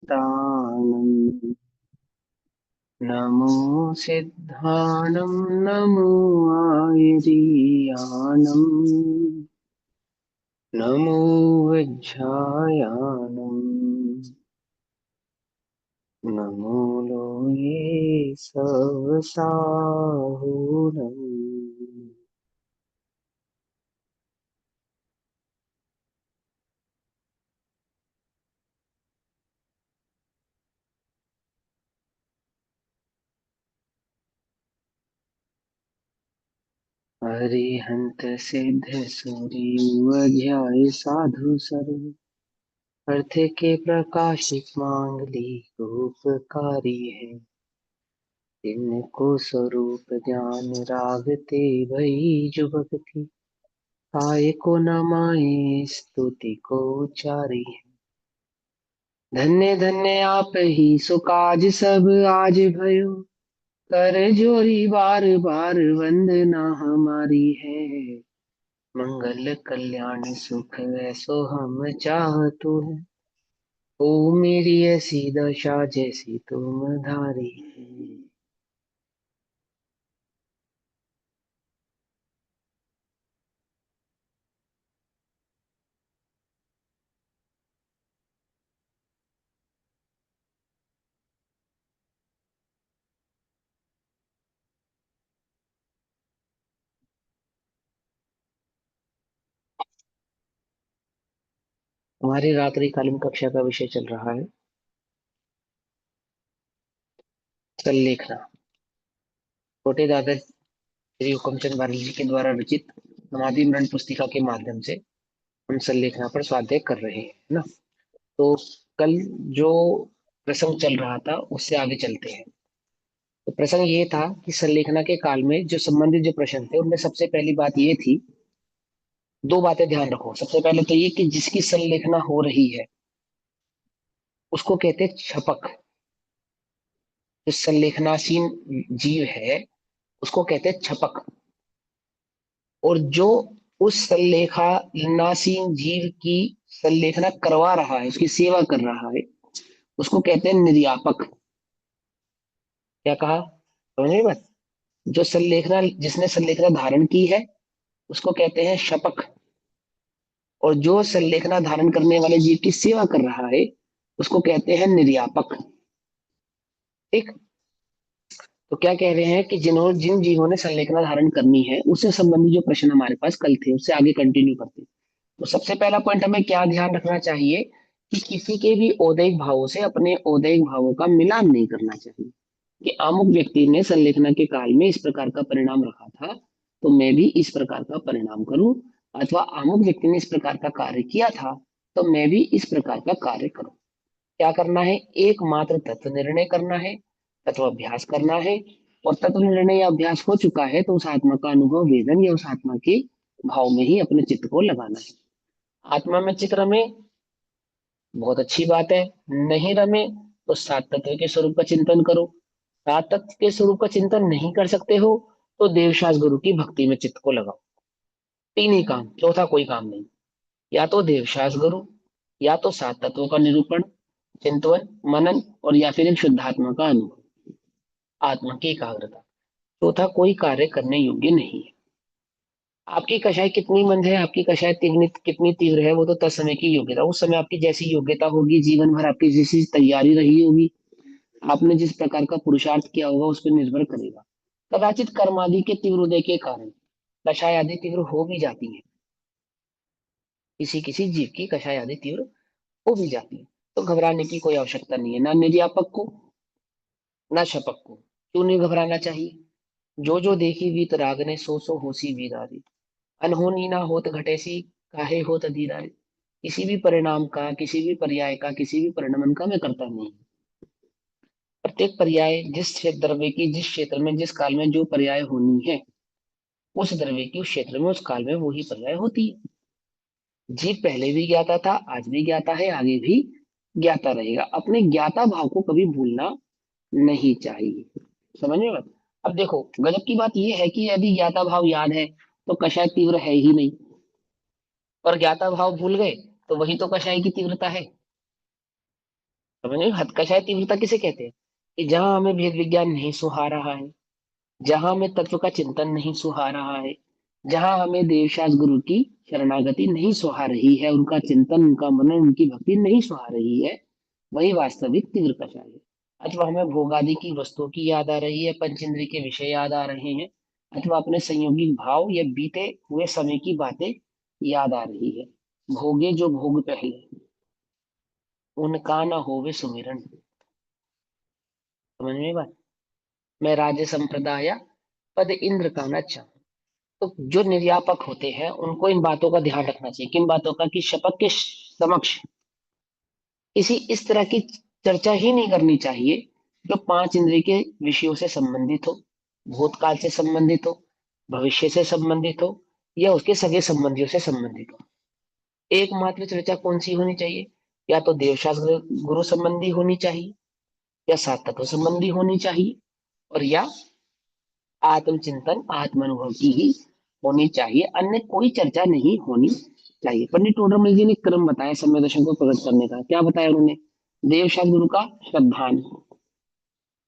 दानम् नमो सिद्धाणं नमो आयरीयाणम् नमो वज्झायाणम् नमो लोये सवसाहुरम्। अरिहंत सिद्ध सूर्य साधु सर्व अर्थ के प्रकाशिक मांगली रूपकारी है। इनको स्वरूप ज्ञान रागते भई जो भक्ति काय को न माए स्तुति को उचारी है। धन्य धन्य आप ही सुकाज सब आज भयो कर जोरी बार बार वंदना हमारी है। मंगल कल्याण सुख ऐसो हम चाहतो है। ओ मेरी ऐसी दशा जैसी तुम धारी है। हमारी रात्रिकालीन कक्षा का विषय चल रहा है सल्लेखना। छोटे दादा श्री हुकमचंद भारती जी के द्वारा रचित समाधि मरण पुस्तिका के माध्यम से हम सल्लेखना पर स्वाध्याय कर रहे हैं ना। तो कल जो प्रसंग चल रहा था उससे आगे चलते हैं। तो प्रसंग ये था कि सल्लेखना के काल में जो संबंधित जो प्रश्न थे उनमें सबसे पहली बात ये थी। दो बातें ध्यान रखो। सबसे पहले तो ये कि जिसकी सल्लेखना हो रही है उसको कहते हैं छपक। जो सल्लेखनाशीन जीव है उसको कहते हैं छपक। और जो उस सल्लेखनाशीन जीव की सल्लेखना करवा रहा है उसकी सेवा कर रहा है उसको कहते हैं निर्यापक। क्या कहा समझ में बात। जो सल्लेखना जिसने सल्लेखना धारण की है उसको कहते हैं शपक। और जो सल्लेखना धारण करने वाले जीव की सेवा कर रहा है उसको कहते हैं निर्यापक। ठीक। तो क्या कह रहे हैं कि जिन जीवों ने संलेखना धारण करनी है उससे संबंधित जो प्रश्न हमारे पास कल थे उससे आगे कंटिन्यू करते हैं। तो सबसे पहला पॉइंट हमें क्या ध्यान रखना चाहिए कि किसी के भी औदैहिक भावों से अपने औदैहिक भावों का मिलान नहीं करना चाहिए। कि अमुक व्यक्ति ने संलेखना के काल में इस प्रकार का परिणाम रखा था तो मैं भी इस प्रकार का परिणाम करूं। अथवा अमुक व्यक्ति ने इस प्रकार का कार्य किया था तो मैं भी इस प्रकार का कार्य करूं। क्या करना है एकमात्र तत्व निर्णय करना है। तत्व अभ्यास करना है। और तत्व निर्णय या अभ्यास हो चुका है तो उस आत्मा का अनुभव वेदन या उस आत्मा के भाव में ही अपने चित्त को लगाना है। आत्मा में चित्त रमे बहुत अच्छी बात है। नहीं रमे तो सात तत्व के स्वरूप का चिंतन करो। सात तत्व के स्वरूप का चिंतन नहीं कर सकते हो तो देवशास गुरु की भक्ति में चित्त को लगाओ। तीन ही काम चौथा कोई काम नहीं। या तो देवशास गुरु या तो सात तत्वों का निरूपण चिंतन मनन और या फिर एक शुद्धात्मा का अनुभव आत्मा की एकाग्रता। चौथा कोई कार्य करने योग्य नहीं है। आपकी कषाय कितनी मंद है आपकी कषाय तीव्र कितनी तीव्र है वो तो तत्समय की योग्यता उस समय आपकी जैसी योग्यता होगी जीवन भर आपकी जैसी तैयारी रही होगी आपने जिस प्रकार का पुरुषार्थ किया होगा उस पर निर्भर करेगा। कदाचित कर्म आदि के तीव्र उदय के कारण कषाय आदि तीव्र हो भी जाती है। किसी किसी जीव की कषाय आदि तीव्र हो भी जाती है। तो घबराने की कोई आवश्यकता नहीं है ना निर्यापक को ना शपक को। क्यों नहीं घबराना चाहिए। जो जो देखी वीत राग ने सो सो होसी वीरारी अनहोनी ना होत घटेसी काहे होत धीरारी। किसी भी परिणाम का किसी भी पर्याय का किसी भी परिणमन का मैं करता नहीं। प्रत्येक पर्याय जिस क्षेत्र द्रव्य की जिस क्षेत्र में जिस काल में जो पर्याय होनी है उस द्रव्य की उस क्षेत्र में उस काल में वही पर्याय होती है। जीव पहले भी ज्ञाता था आज भी ज्ञाता है आगे भी ज्ञाता रहेगा। अपने ज्ञाता भाव को कभी भूलना नहीं चाहिए। समझ में बात। अब देखो गजब की बात यह है कि यदि ज्ञाता भाव याद है तो कषाय तीव्र है ही नहीं। और ज्ञाता भाव भूल गए तो वही तो कषाय की तीव्रता है। समझ हतकशाय तीव्रता किसे कहते हैं? कि जहां हमें भेद विज्ञान नहीं सुहा रहा है, जहां हमें तत्व का चिंतन नहीं सुहा रहा है, जहां हमें देवशास गुरु की शरणागति नहीं सुहा रही है, उनका चिंतन, उनका मनन, उनकी भक्ति नहीं सुहा रही है, वही वास्तविक तीव्र कषाय है। अथवा हमें भोगादि की वस्तुओं की याद आ रही है, पंचेंद्रिय के विषय याद आ रहे हैं, अथवा अपने संयोगिक भाव या बीते हुए समय की बातें याद आ रही है। भोगे जो भोग पहले, उनका न होवे सुमिरन। समझ में बात? मैं राज्य संप्रदाय पद इंद्र का न चाहूं। तो जो निर्यापक होते हैं उनको इन बातों का ध्यान रखना चाहिए। किन बातों का? कि शपथ के समक्ष किसी इस तरह की चर्चा ही नहीं करनी चाहिए जो पांच इंद्रिय के विषयों से संबंधित हो, भूतकाल से संबंधित हो, भविष्य से संबंधित हो, या उसके सगे संबंधियों से संबंधित हो। एकमात्र चर्चा कौन सी होनी चाहिए? या तो देवशास्त्र गुरु संबंधी होनी चाहिए, या सात तत्व संबंधी होनी चाहिए, और या आत्मचिंतन आत्मानुभव की ही होनी चाहिए। अन्य कोई चर्चा नहीं होनी चाहिए। पंडित टोडरमल जी ने क्रम बताया समय दर्शन को प्रकट करने का। क्या बताया उन्होंने? देवशास्त्र गुरु का श्रद्धान,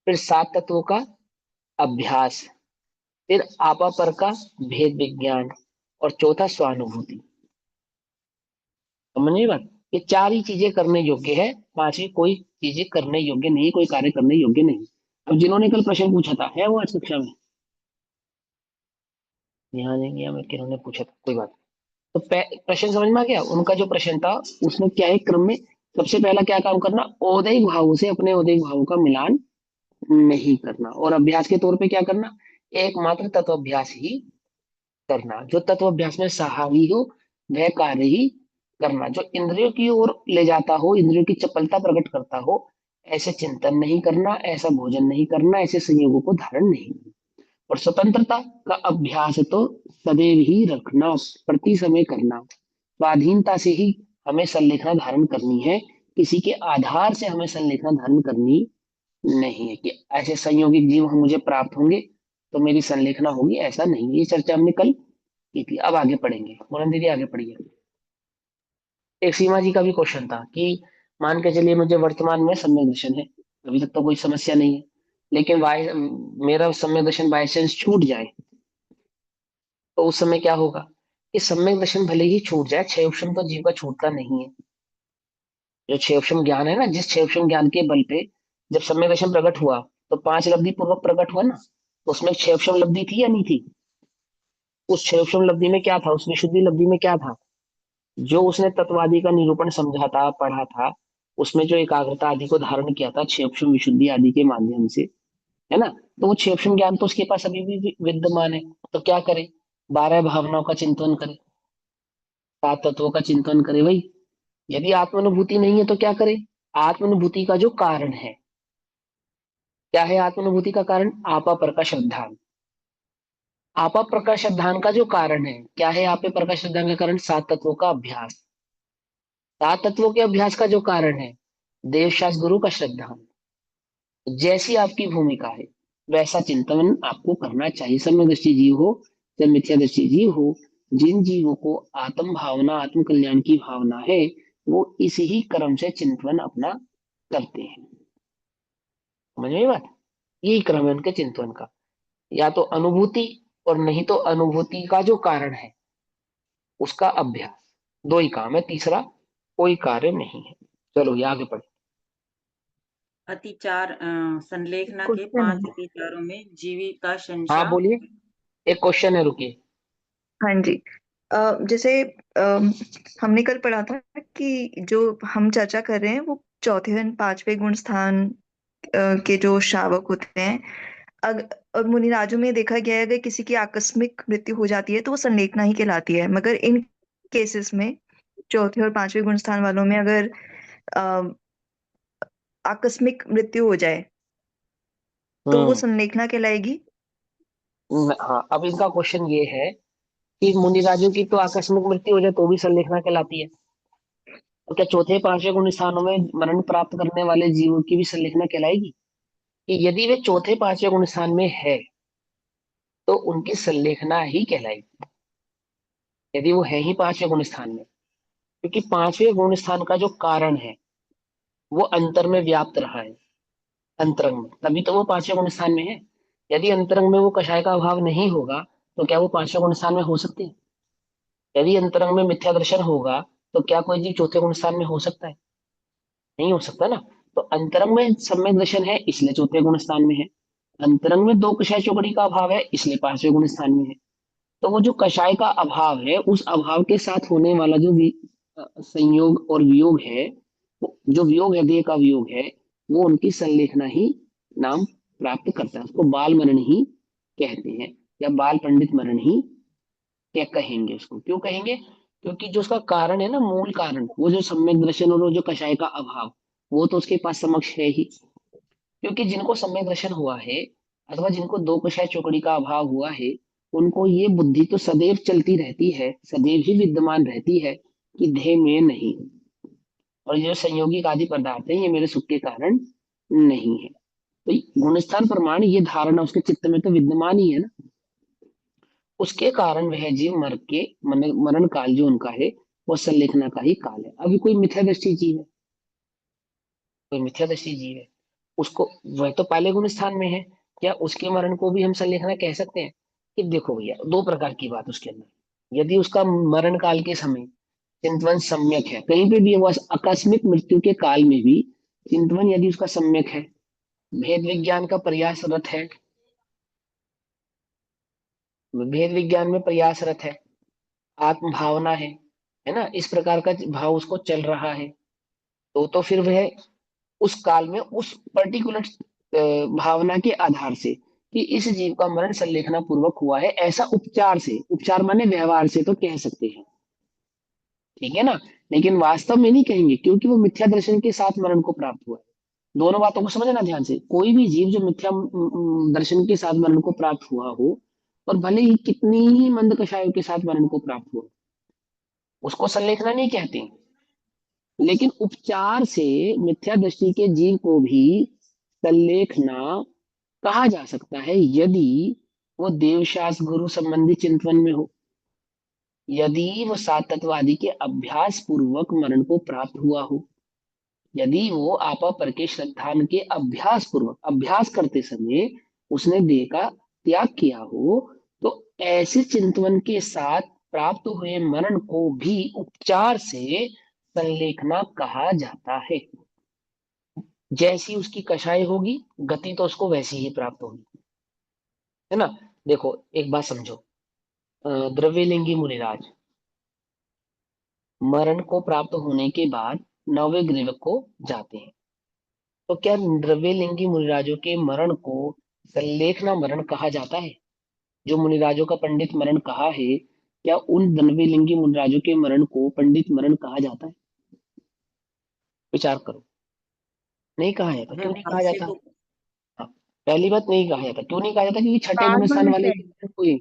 फिर सात तत्वों का अभ्यास, फिर आपा पर का भेद विज्ञान, और चौथा स्वानुभूति। समझिए बात? ये चार ही चीजें करने योग्य है, पांचवी कोई चीजें करने योग्य नहीं, कोई कार्य करने योग्य नहीं। अब जिन्होंने कल प्रश्न पूछा था, है वो आज कक्षा में? ध्यान नहीं गया मैं, किन्होंने पूछा था, कोई बात नहीं। तो प्रश्न समझ में आ गया उनका? जो प्रश्न था उसमें क्या है, क्रम में सबसे पहला क्या काम करना? औदैहिक भावों से अपने औदैहिक भावों का मिलान नहीं करना। और अभ्यास के तौर पे क्या करना? एकमात्र तत्व अभ्यास ही करना। जो तत्व अभ्यास में सहावी हो वह कार्य ही करना। जो इंद्रियों की ओर ले जाता हो, इंद्रियों की चपलता प्रकट करता हो, ऐसे चिंतन नहीं करना, ऐसा भोजन नहीं करना, ऐसे संयोगों को धारण नहीं करना। और स्वतंत्रता का अभ्यास तो सदैव ही रखना, प्रति समय करना। स्वाधीनता से ही हमें संलेखना धारण करनी है, किसी के आधार से हमें संलेखना धारण करनी नहीं है। कि ऐसे संयोगिक जीव हम मुझे प्राप्त होंगे तो मेरी संलेखना होगी, ऐसा नहीं। ये चर्चा हमने कल की थी। अब आगे पढ़ेंगे। मोहन दीदी आगे पढ़िए। एक सीमा जी का भी क्वेश्चन था कि मान के चलिए मुझे वर्तमान में सम्यक दर्शन है, अभी तक तो कोई समस्या नहीं है, लेकिन बाय मेरा सम्यक दर्शन बाय चांस छूट जाए तो उस समय क्या होगा? कि सम्यक दर्शन भले ही छूट जाए, छह ऑप्शन तो जीव का छूटता नहीं है। जो छह ऑप्शन ज्ञान है ना, जिस छह ऑप्शन ज्ञान के बल पे जब सम्यक दर्शन प्रकट हुआ तो पांच लब्धि पूर्वक प्रकट हुआ ना, तो उसमें छह ऑप्शन लब्धि थी या नहीं थी? उस छह ऑप्शन लब्धि में क्या था? उस विशुद्धि लब्धि में क्या था? जो उसने तत्वादि का निरूपण समझा था, पढ़ा था, उसमें जो एकाग्रता आदि को धारण किया था क्षेपम विशुद्धि आदि के माध्यम से, है ना? तो वो क्षेपम ज्ञान तो उसके पास अभी भी विद्यमान है। तो क्या करे? 12 भावनाओं का चिंतन करे, सात तत्वों का चिंतन करे भाई। यदि आत्मानुभूति नहीं है तो क्या करे? आत्मानुभूति का जो कारण है, क्या है आत्मानुभूति का कारण? आपा पर का श्रद्धान। आपा प्रकाश श्रद्धान का जो कारण है, क्या है आपे प्रकाश श्रद्धान का कारण? सात तत्वों का अभ्यास। सात तत्वों के अभ्यास का जो कारण है, देवशास गुरु का श्रद्धा। जैसी आपकी भूमिका है वैसा चिंतन आपको करना चाहिए। सम्यदृष्टि जीव हो चाहे मिथ्यादृष्टि जीव हो, जिन जीवों को आत्म भावना, आत्म कल्याण की भावना है, वो इस ही क्रम से चिंतन अपना करते हैं। समझ में बात? यही क्रम है उनके चिंतन का। या तो अनुभूति, और नहीं तो अनुभूति का जो कारण है उसका अभ्यास। दो ही काम है, तीसरा कोई कार्य नहीं है। चलो ये आगे पढ़े। अतिचार संलेखना के क्वेश्चन पांच है। अतिचारों में जीविका हाँ शंसा। बोलिए। एक क्वेश्चन है, रुकिए। हाँ जी। जैसे हमने कल पढ़ा था कि जो हम चर्चा कर रहे हैं वो चौथे और पांचवे गुण स्थान के जो श्रावक होते हैं। और मुनिराजों में देखा गया है अगर किसी की आकस्मिक मृत्यु हो जाती है तो वो संलेखना ही कहलाती है। मगर इन केसेस में चौथे और पांचवे गुण स्थान वालों में अगर अ, आकस्मिक मृत्यु हो जाए तो वो हम्म। संलेखना कहलाएगी। हाँ, अब इनका क्वेश्चन ये है कि मुनिराजों की तो आकस्मिक मृत्यु हो जाए तो भी संलेखना कहलाती है, और क्या चौथे पांचवे गुण स्थानों में मरण प्राप्त करने वाले जीवों की भी संलेखना कहलाएगी? कि यदि वे चौथे पांचवे गुण स्थान में है तो उनकी संलेखना ही कहलाएगी, यदि वो है ही पांचवे गुण स्थान में। क्योंकि पांचवे गुण स्थान का जो कारण है वो अंतर में व्याप्त रहा है, अंतरंग में, तभी तो वो पांचवें गुण स्थान में है। यदि अंतरंग में वो कषाय का अभाव नहीं होगा तो क्या वो पांचवें गुण स्थान में हो सकते हैं? यदि अंतरंग में मिथ्या दर्शन होगा तो क्या कोई जीव चौथे गुण स्थान में हो सकता है? नहीं हो सकता ना। तो अंतरंग में सम्यक दर्शन है इसलिए चौथे गुण स्थान में है, अंतरंग में दो कषाय चौकड़ी का अभाव है इसलिए पांचवें गुण स्थान में है। तो वो जो कषाय का अभाव है उस अभाव के साथ होने वाला जो संयोग और वियोग है, जो वियोग है, देह का वियोग है, वो उनकी संलेखना ही नाम प्राप्त करता है। उसको बाल मरण ही कहते हैं, या बाल पंडित मरण ही क्या कहेंगे। उसको क्यों कहेंगे? क्योंकि जो उसका कारण है ना, मूल कारण, वो जो सम्यक दर्शन और वो जो कषाय का अभाव, वो तो उसके पास समक्ष है ही। क्योंकि जिनको सम्यक दर्शन हुआ है अथवा जिनको दो कषाय चौकड़ी का अभाव हुआ है, उनको ये बुद्धि तो सदैव चलती रहती है, सदैव ही विद्यमान रहती है कि देह में नहीं, और ये जो संयोगिक आदि पदार्थ है ये मेरे सुख के कारण नहीं है। तो गुणस्थान प्रमाण ये धारणा उसके चित्त में तो विद्यमान ही है ना, उसके कारण वह जीव मर के मरण काल जो उनका है वो संलेखना का ही काल है। अभी कोई मिथ्या दृष्टि जीव है, कोई मिथ्या दृष्टि जीव है, उसको, वह तो पहले गुण स्थान में है, क्या उसके मरण को भी हम संलेखना कह सकते हैं? कि देखो भैया, दो प्रकार की बात उसके अंदर। यदि उसका मरण काल के समय चिंतवन सम्यक है, कहीं पे भी वो आकस्मिक मृत्यु के काल में भी चिंतवन यदि उसका सम्यक है, भेद विज्ञान का प्रयासरत है, भेद विज्ञान में प्रयासरत है, आत्म भावना है ना, इस प्रकार का भाव उसको चल रहा है, तो फिर वह उस काल में उस पर्टिकुलर भावना के आधार से कि इस जीव का मरण संलेखना पूर्वक हुआ है, ऐसा उपचार से, उपचार माने व्यवहार से तो कह सकते हैं, ठीक है ना। लेकिन वास्तव में नहीं कहेंगे क्योंकि वो मिथ्या दर्शन के साथ मरण को प्राप्त हुआ है। दोनों बातों को समझना ध्यान से, कोई भी जीव जो मिथ्या दर्शन के साथ मरण को प्राप्त हुआ हो, और भले ही कितनी ही मंद कषायों के साथ मरण को प्राप्त हुआ, उसको संलेखना नहीं कहते। लेकिन उपचार से मिथ्या दृष्टि के जीव को भी संलेखना कहा जा सकता है यदि वो देवशास्त्र गुरु संबंधी चिंतन में हो, यदि वो सात तत्वादि के अभ्यास पूर्वक मरण को प्राप्त हुआ हो, यदि वो आपा पर के श्रद्धान के अभ्यास पूर्वक, अभ्यास करते समय उसने देह का त्याग किया हो, तो ऐसे चिंतवन के साथ प्राप्त हुए मरण को भी उपचार से संलेखना कहा जाता है। जैसी उसकी कषाय होगी गति तो उसको वैसी ही प्राप्त होगी, है ना। देखो एक बात समझो, द्रव्यलिंगी मुनिराज मरण को प्राप्त होने के बाद नौवे गृह को जाते हैं, तो क्या द्रव्यलिंगी मुनिराजों के मरण को संलेखना मरण कहा जाता है? जो मुनिराजों का पंडित मरण कहा है, क्या उन द्रव्यलिंगी मुनिराजों के मरण को पंडित मरण कहा जाता है? विचार करो। नहीं कहा जाता। क्यों नहीं कहा भाष्य जाता? को हाँ, पहली बात नहीं कहा जाता। क्यों नहीं कहा जाता? क्योंकि छठे बाल गुण स्थान मरण वाले है। मरण को ही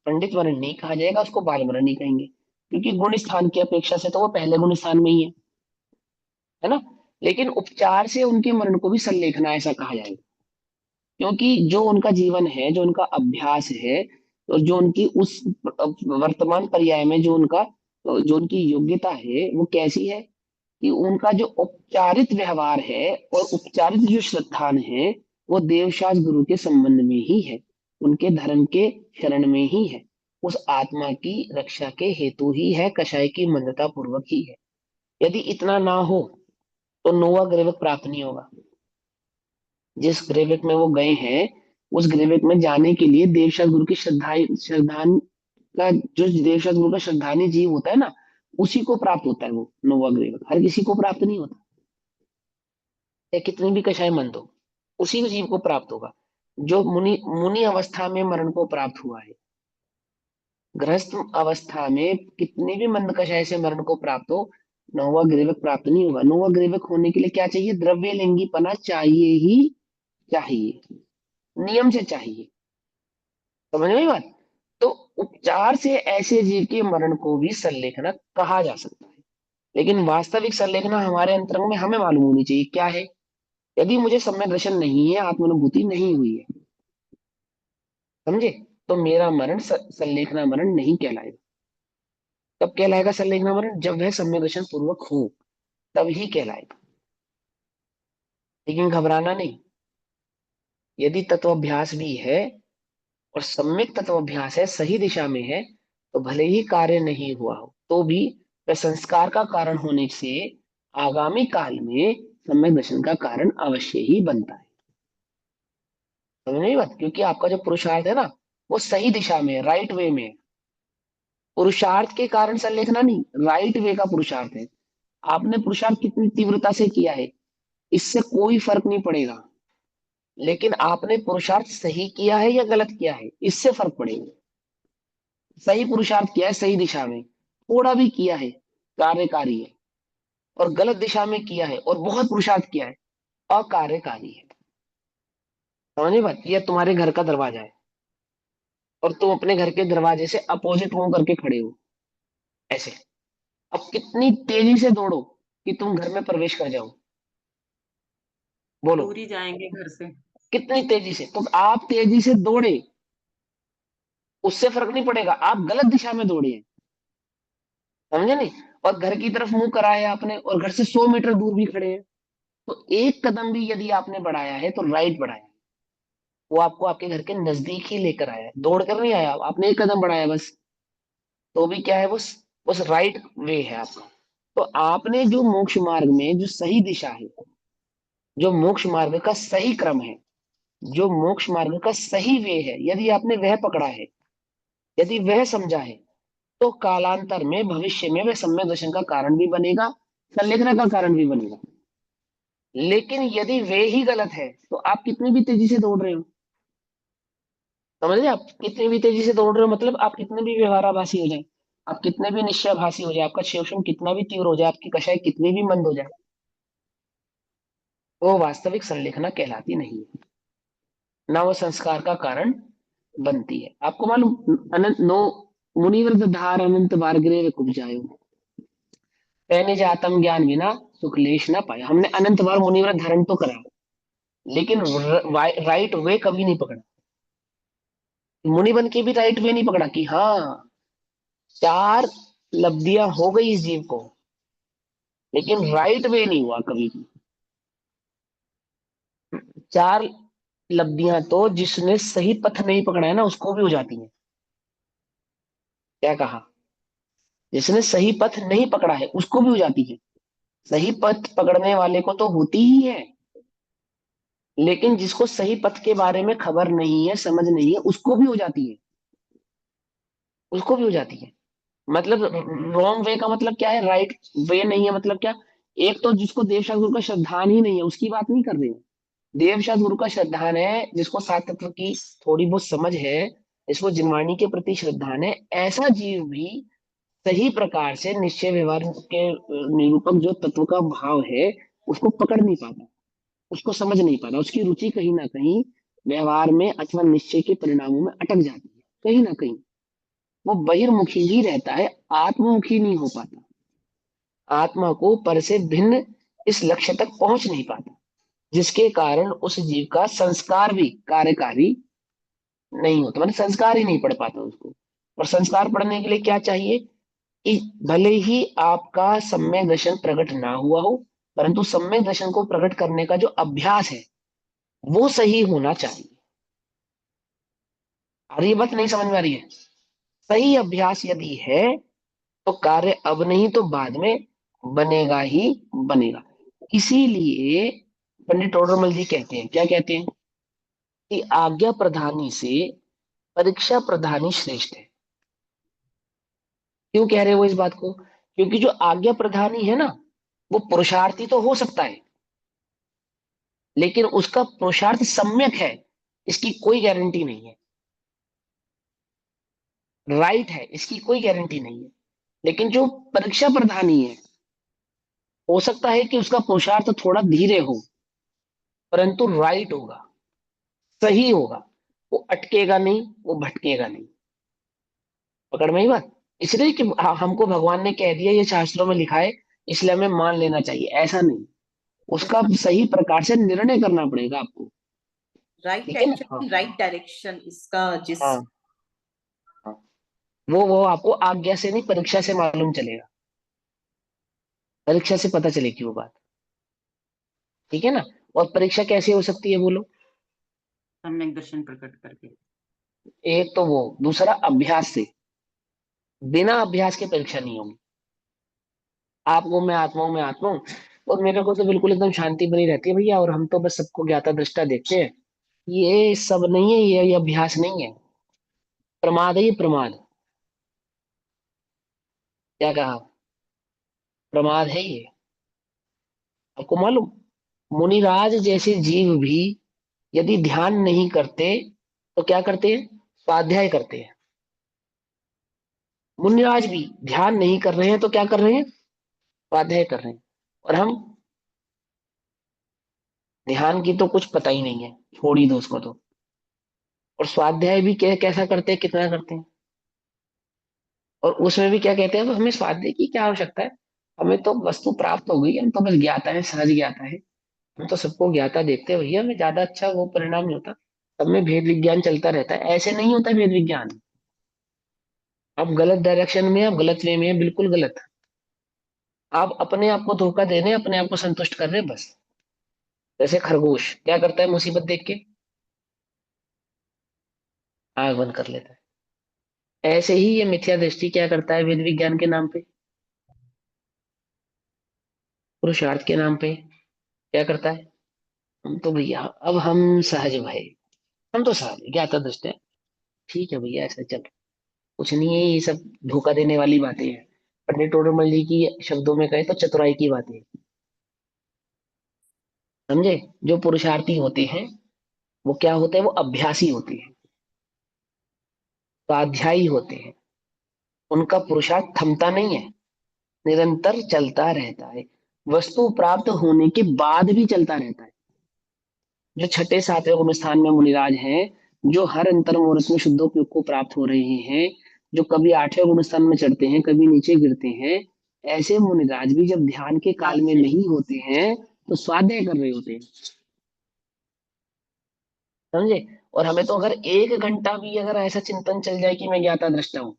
पंडित मरण नहीं कहा जाएगा, उसको बाल मरण नहीं कहेंगे, क्योंकि गुण स्थान की अपेक्षा से तो वो पहले गुण स्थान में ही है ना। लेकिन उपचार से उनके मरण को भी संलेखना ऐसा कहा जाएगा, क्योंकि जो उनका जीवन है, जो उनका अभ्यास है, और जो उनकी उस वर्तमान पर्याय में जो उनकी योग्यता है वो कैसी है कि उनका जो उपचारित व्यवहार है और उपचारित जो श्रद्धान है वो देवशास्त्र गुरु के संबंध में ही है, उनके धर्म के शरण में ही है, उस आत्मा की रक्षा के हेतु ही है, कषाय की मंदता पूर्वक ही है। यदि इतना ना हो तो नोवा ग्रेवक प्राप्त नहीं होगा। जिस ग्रेविक में वो गए हैं उस ग्रेविक में जाने के लिए देवशास्त्र गुरु की श्रद्धान का, जो देवशास्त्र गुरु का श्रद्धानी जीव होता है ना, उसी को प्राप्त होता है वो नोवा ग्रेविक, हर किसी को प्राप्त नहीं होता, या कितनी भी कषाय मंद हो, उसी जीव को प्राप्त होगा जो मुनि मुनि अवस्था में मरण को प्राप्त हुआ है। गृहस्थ अवस्था में कितनी भी मंद कषाय से मरण को प्राप्त हो, नौवा ग्रीवक प्राप्त नहीं होगा। नौवा ग्रीवक होने के लिए क्या चाहिए? द्रव्य लिंगीपना चाहिए ही चाहिए, नियम से चाहिए। समझ में आई बात? तो उपचार से ऐसे जीव के मरण को भी संलेखना कहा जा सकता है, लेकिन वास्तविक संलेखना हमारे अंतरंग में हमें मालूम होनी चाहिए क्या है। यदि मुझे सम्यक दर्शन नहीं है, आत्मानुभूति नहीं हुई है, समझे, तो मेरा मरण संलेखना मरण नहीं कहलाएगा। कब कहलाएगा संलेखना मरण? जब वह सम्यक दर्शन पूर्वक हो, तब ही कहलाएगा। लेकिन घबराना नहीं। यदि तत्वाभ्यास भी है और सम्यक तत्वाभ्यास है, सही दिशा में है, तो भले ही कार्य नहीं हुआ हो तो भी वह संस्कार का कारण होने से आगामी काल में सम्यक दर्शन का कारण अवश्य ही बनता है। समझ नहीं बात? क्योंकि आपका जो पुरुषार्थ है ना, वो सही दिशा में है, राइट वे में है। पुरुषार्थ के कारण संलेखना नहीं, राइट वे का पुरुषार्थ है। आपने पुरुषार्थ कितनी तीव्रता से किया है, इससे कोई फर्क नहीं पड़ेगा। लेकिन आपने पुरुषार्थ सही किया है या गलत किया है, इससे फर्क पड़ेगा। सही पुरुषार्थ किया है सही दिशा में, थोड़ा भी किया है, कार्यकारी है। और गलत दिशा में किया है और बहुत पुरुषार्थ किया है, अकार्यकारी है। समझे बात? ये तुम्हारे घर का दरवाजा है और तुम अपने घर के दरवाजे से अपोजिट मुंह करके खड़े हो, ऐसे। अब कितनी तेजी से दौड़ो कि तुम घर में प्रवेश कर जाओ, बोलो। दूर ही जाएंगे घर से। कितनी तेजी से? तो आप तेजी से दौड़े, उससे फर्क नहीं पड़ेगा, आप गलत दिशा में दौड़े हैं। समझे नहीं? और घर की तरफ मुंह करा है आपने और घर से 100 मीटर दूर भी खड़े हैं, तो एक कदम भी यदि आपने बढ़ाया है तो राइट बढ़ाया है। वो आपको आपके घर के नजदीक ही लेकर आया है, दौड़ कर नहीं आया, आपने एक कदम बढ़ाया बस। तो भी क्या है, बस राइट वे है आपका। तो आपने जो मोक्ष मार्ग में जो सही दिशा है, जो मोक्ष मार्ग का सही क्रम है, जो मोक्ष मार्ग का सही वे है, यदि आपने वह पकड़ा है, यदि वह समझा है, तो कालांतर में भविष्य में वह सम्यक दर्शन का कारण भी बनेगा, संलेखना का कारण भी बनेगा। लेकिन यदि वे ही गलत है तो आप कितनी भी तेजी से दौड़ रहे हो, समझ रहे? आप कितनी भी तेजी से दौड़ रहे हो मतलब आप कितने भी व्यवहाराभासी हो जाए, आप कितने भी निश्चयभासी हो जाए, आपका शोषण कितना भी तीव्र हो जाए, आपकी कषाय कितनी भी मंद हो जाए, वो वास्तविक संलेखना कहलाती नहीं है, ना वो संस्कार का कारण बनती है। आपको मालूम, अनंत नो मुनिव्रत धार अनंत बार गिरे कुब्जायो, पैने जातम ज्ञान बिना सुखलेश ना पाया। हमने अनंत बार मुनिव्रत धारण तो करा, लेकिन राइट वे कभी नहीं पकड़ा। मुनि बन के भी राइट वे नहीं पकड़ा कि हाँ, चार लब्धियां हो गई इस जीव को, लेकिन राइट वे नहीं हुआ कभी भी। चार लब्धियां तो जिसने सही पथ नहीं पकड़ा है ना, उसको भी हो जाती है। क्या कहा? जिसने सही पथ नहीं पकड़ा है उसको भी हो जाती है। सही पथ पकड़ने वाले को तो होती ही है, लेकिन जिसको सही पथ के बारे में खबर नहीं है, समझ नहीं है, उसको भी हो जाती है, उसको भी हो जाती है। मतलब रॉन्ग वे का मतलब क्या है, राइट वे नहीं है मतलब क्या? एक तो जिसको देवशास्त्र गुरु का श्रद्धान ही नहीं है, उसकी बात नहीं कर रहे हैं। देवशास्त्र गुरु का श्रद्धान है जिसको सात तत्व की थोड़ी बहुत समझ है, जिसको जिनवाणी के प्रति श्रद्धान है, ऐसा जीव भी सही प्रकार से निश्चय व्यवहार के निरूपक जो तत्व का भाव है, उसको पकड़ नहीं पाता, उसको समझ नहीं पाता। उसकी रुचि कहीं ना कहीं व्यवहार में अथवा निश्चय के परिणामों में अटक जाती है, कहीं ना कहीं वो बहिर्मुखी ही रहता है, आत्ममुखी नहीं हो पाता, आत्मा को पर से भिन्न इस लक्ष्य तक पहुंच नहीं पाता, जिसके कारण उस जीव का संस्कार भी कार्यकारी नहीं होता, मतलब संस्कार ही नहीं पढ़ पाता उसको। और संस्कार पढ़ने के लिए क्या चाहिए कि भले ही आपका सम्यक दर्शन प्रकट ना हुआ हो, परंतु सम्यक दर्शन को प्रकट करने का जो अभ्यास है वो सही होना चाहिए। और ये बात नहीं समझ में आ रही है? सही अभ्यास यदि है तो कार्य अब नहीं तो बाद में बनेगा ही बनेगा। इसीलिए पंडित टोडरमल जी कहते हैं, क्या कहते हैं, कि आज्ञा प्रधानी से परीक्षा प्रधानी श्रेष्ठ है। क्यों कह रहे हो इस बात को? क्योंकि जो आज्ञा प्रधानी है ना, वो पुरुषार्थी तो हो सकता है, लेकिन उसका पुरुषार्थ सम्यक है इसकी कोई गारंटी नहीं है, राइट है इसकी कोई गारंटी नहीं है। लेकिन जो परीक्षा प्रधानी है, हो सकता है कि उसका पुरुषार्थ थोड़ा धीरे हो, परंतु राइट होगा, सही होगा, वो अटकेगा नहीं, वो भटकेगा नहीं। पकड़ में ही बात? इसलिए कि हमको भगवान ने कह दिया, ये शास्त्रों में लिखा है, इसलिए हमें मान लेना चाहिए, ऐसा नहीं। उसका सही प्रकार से निर्णय करना पड़ेगा आपको। राइट ठीक है ना? हाँ एक्शन राइट डायरेक्शन इसका जिस। हाँ हाँ। वो आपको आज्ञा से नहीं, परीक्षा से मालूम चलेगा, परीक्षा से पता चलेगी वो बात। ठीक है ना? और परीक्षा कैसे हो सकती है बोलो? सम्यक दर्शन प्रकट करके। एक तो वो, दूसरा अभ्यास से। बिना अभ्यास के परीक्षा नहीं होगी। आपको मैं आत्मा हूं, मैं आत्मा हूं, और मेरे को तो बिल्कुल एकदम शांति बनी रहती है भैया, और हम तो बस सबको ज्ञाता दृष्टा देखते हैं। ये सब नहीं है, ये अभ्यास नहीं है। प्रमाद है ये, प्रमाद। क्या कहा? प्रमाद है ये। आपको मालूम, मुनिराज जैसे जीव भी यदि ध्यान नहीं करते तो क्या करते हैं? स्वाध्याय करते हैं। मुनिराज भी ध्यान नहीं कर रहे हैं तो क्या कर रहे हैं? स्वाध्याय कर रहे हैं। और हम, ध्यान की तो कुछ पता ही नहीं है, छोड़ ही दो उसको तो। और स्वाध्याय भी कैसा करते हैं, कितना करते हैं? और उसमें भी क्या कहते हैं, तो हमें स्वाध्याय की क्या आवश्यकता है? हमें तो वस्तु प्राप्त हो गई, हम तो बस ज्ञाता है, सहज ज्ञाता है। हम तो सबको ज्ञाता देखते हैं भैया, हमें ज्यादा अच्छा वो परिणाम नहीं होता। सब में भेद विज्ञान चलता रहता है, ऐसे नहीं होता भेद विज्ञान। आप गलत डायरेक्शन में, आप गलत वे में है, बिल्कुल गलत। आप अपने आप को धोखा दे रहे हैं, अपने आप को संतुष्ट कर रहे हैं बस। जैसे खरगोश क्या करता है मुसीबत देख के? आग बंद कर लेता है। ऐसे ही ये मिथ्या दृष्टि क्या करता है वेद विज्ञान के नाम पे, पुरुषार्थ के नाम पे क्या करता है? हम तो भैया, अब हम सहज भय, हम तो सहज ज्ञाता दृष्टि है। ठीक है भैया, ऐसा चल, कुछ नहीं है ये सब, धोखा देने वाली बातें हैं। पंडित टोडरमल जी की शब्दों में कहे तो चतुराई की बातें हैं। समझे? जो पुरुषार्थी होते हैं वो क्या होते हैं? वो अभ्यासी होते हैं, स्वाध्यायी होते हैं। उनका पुरुषार्थ थमता नहीं है, निरंतर चलता रहता है। वस्तु प्राप्त होने के बाद भी चलता रहता है। जो छठे सातवें गुण स्थान में मुनिराज हैं, जो हर अंतर मुहूर्त में शुद्धोपयोग को प्राप्त हो रहे हैं, जो कभी आठवें गुण स्थान में चढ़ते हैं, कभी नीचे गिरते हैं, ऐसे मुनिराज भी जब ध्यान के काल में स्वाध्याय। नहीं होते हैं तो स्वाध्याय कर रहे होते हैं। समझे? और हमें तो अगर 1 घंटा भी अगर ऐसा चिंतन चल जाए कि मैं ज्ञाता दृष्टा हूँ,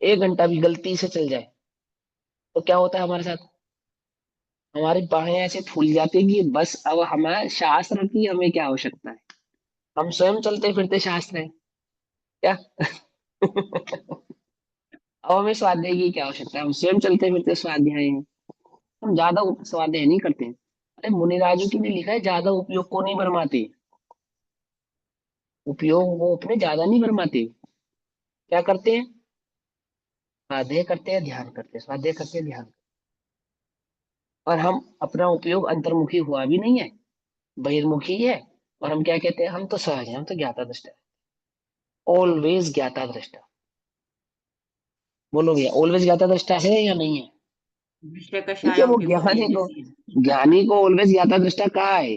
1 घंटा भी गलती से चल जाए, तो क्या होता है हमारे साथ? हमारी बाहें ऐसे फूल जाती है कि बस अब हमें शास्त्र की हमें क्या आवश्यकता है? हम स्वयं चलते फिरते शास्त्र है क्या? अब हमें स्वाध्याय की क्या आवश्यकता है? हम स्वयं चलते फिरते स्वाध्याय हैं। हम ज्यादा स्वाध्याय नहीं करते हैं। अरे मुनिराजू के लिए लिखा है, ज्यादा उपयोग को नहीं भरमाते। उपयोग वो अपने ज्यादा नहीं भरमाते। क्या करते हैं? स्वाध्याय करते हैं, ध्यान करते हैं, स्वाध्याय करते हैं, ध्यान। और हम अपना उपयोग अंतर्मुखी हुआ भी नहीं है, बहिर्मुखी है। और हम क्या कहते हैं? हम तो सहज हैं, हम तो ज्ञाता दृष्टा है। ऑलवेज ज्ञाता दृष्टा। बोलो भैया, ऑलवेज ज्ञाता दृष्टा है या नहीं है? विषय ठीक है, कषायों वो के ज्ञानी बुद्धि को, जैसी है। ज्ञानी को ऑलवेज ज्ञाता दृष्टा कहा है,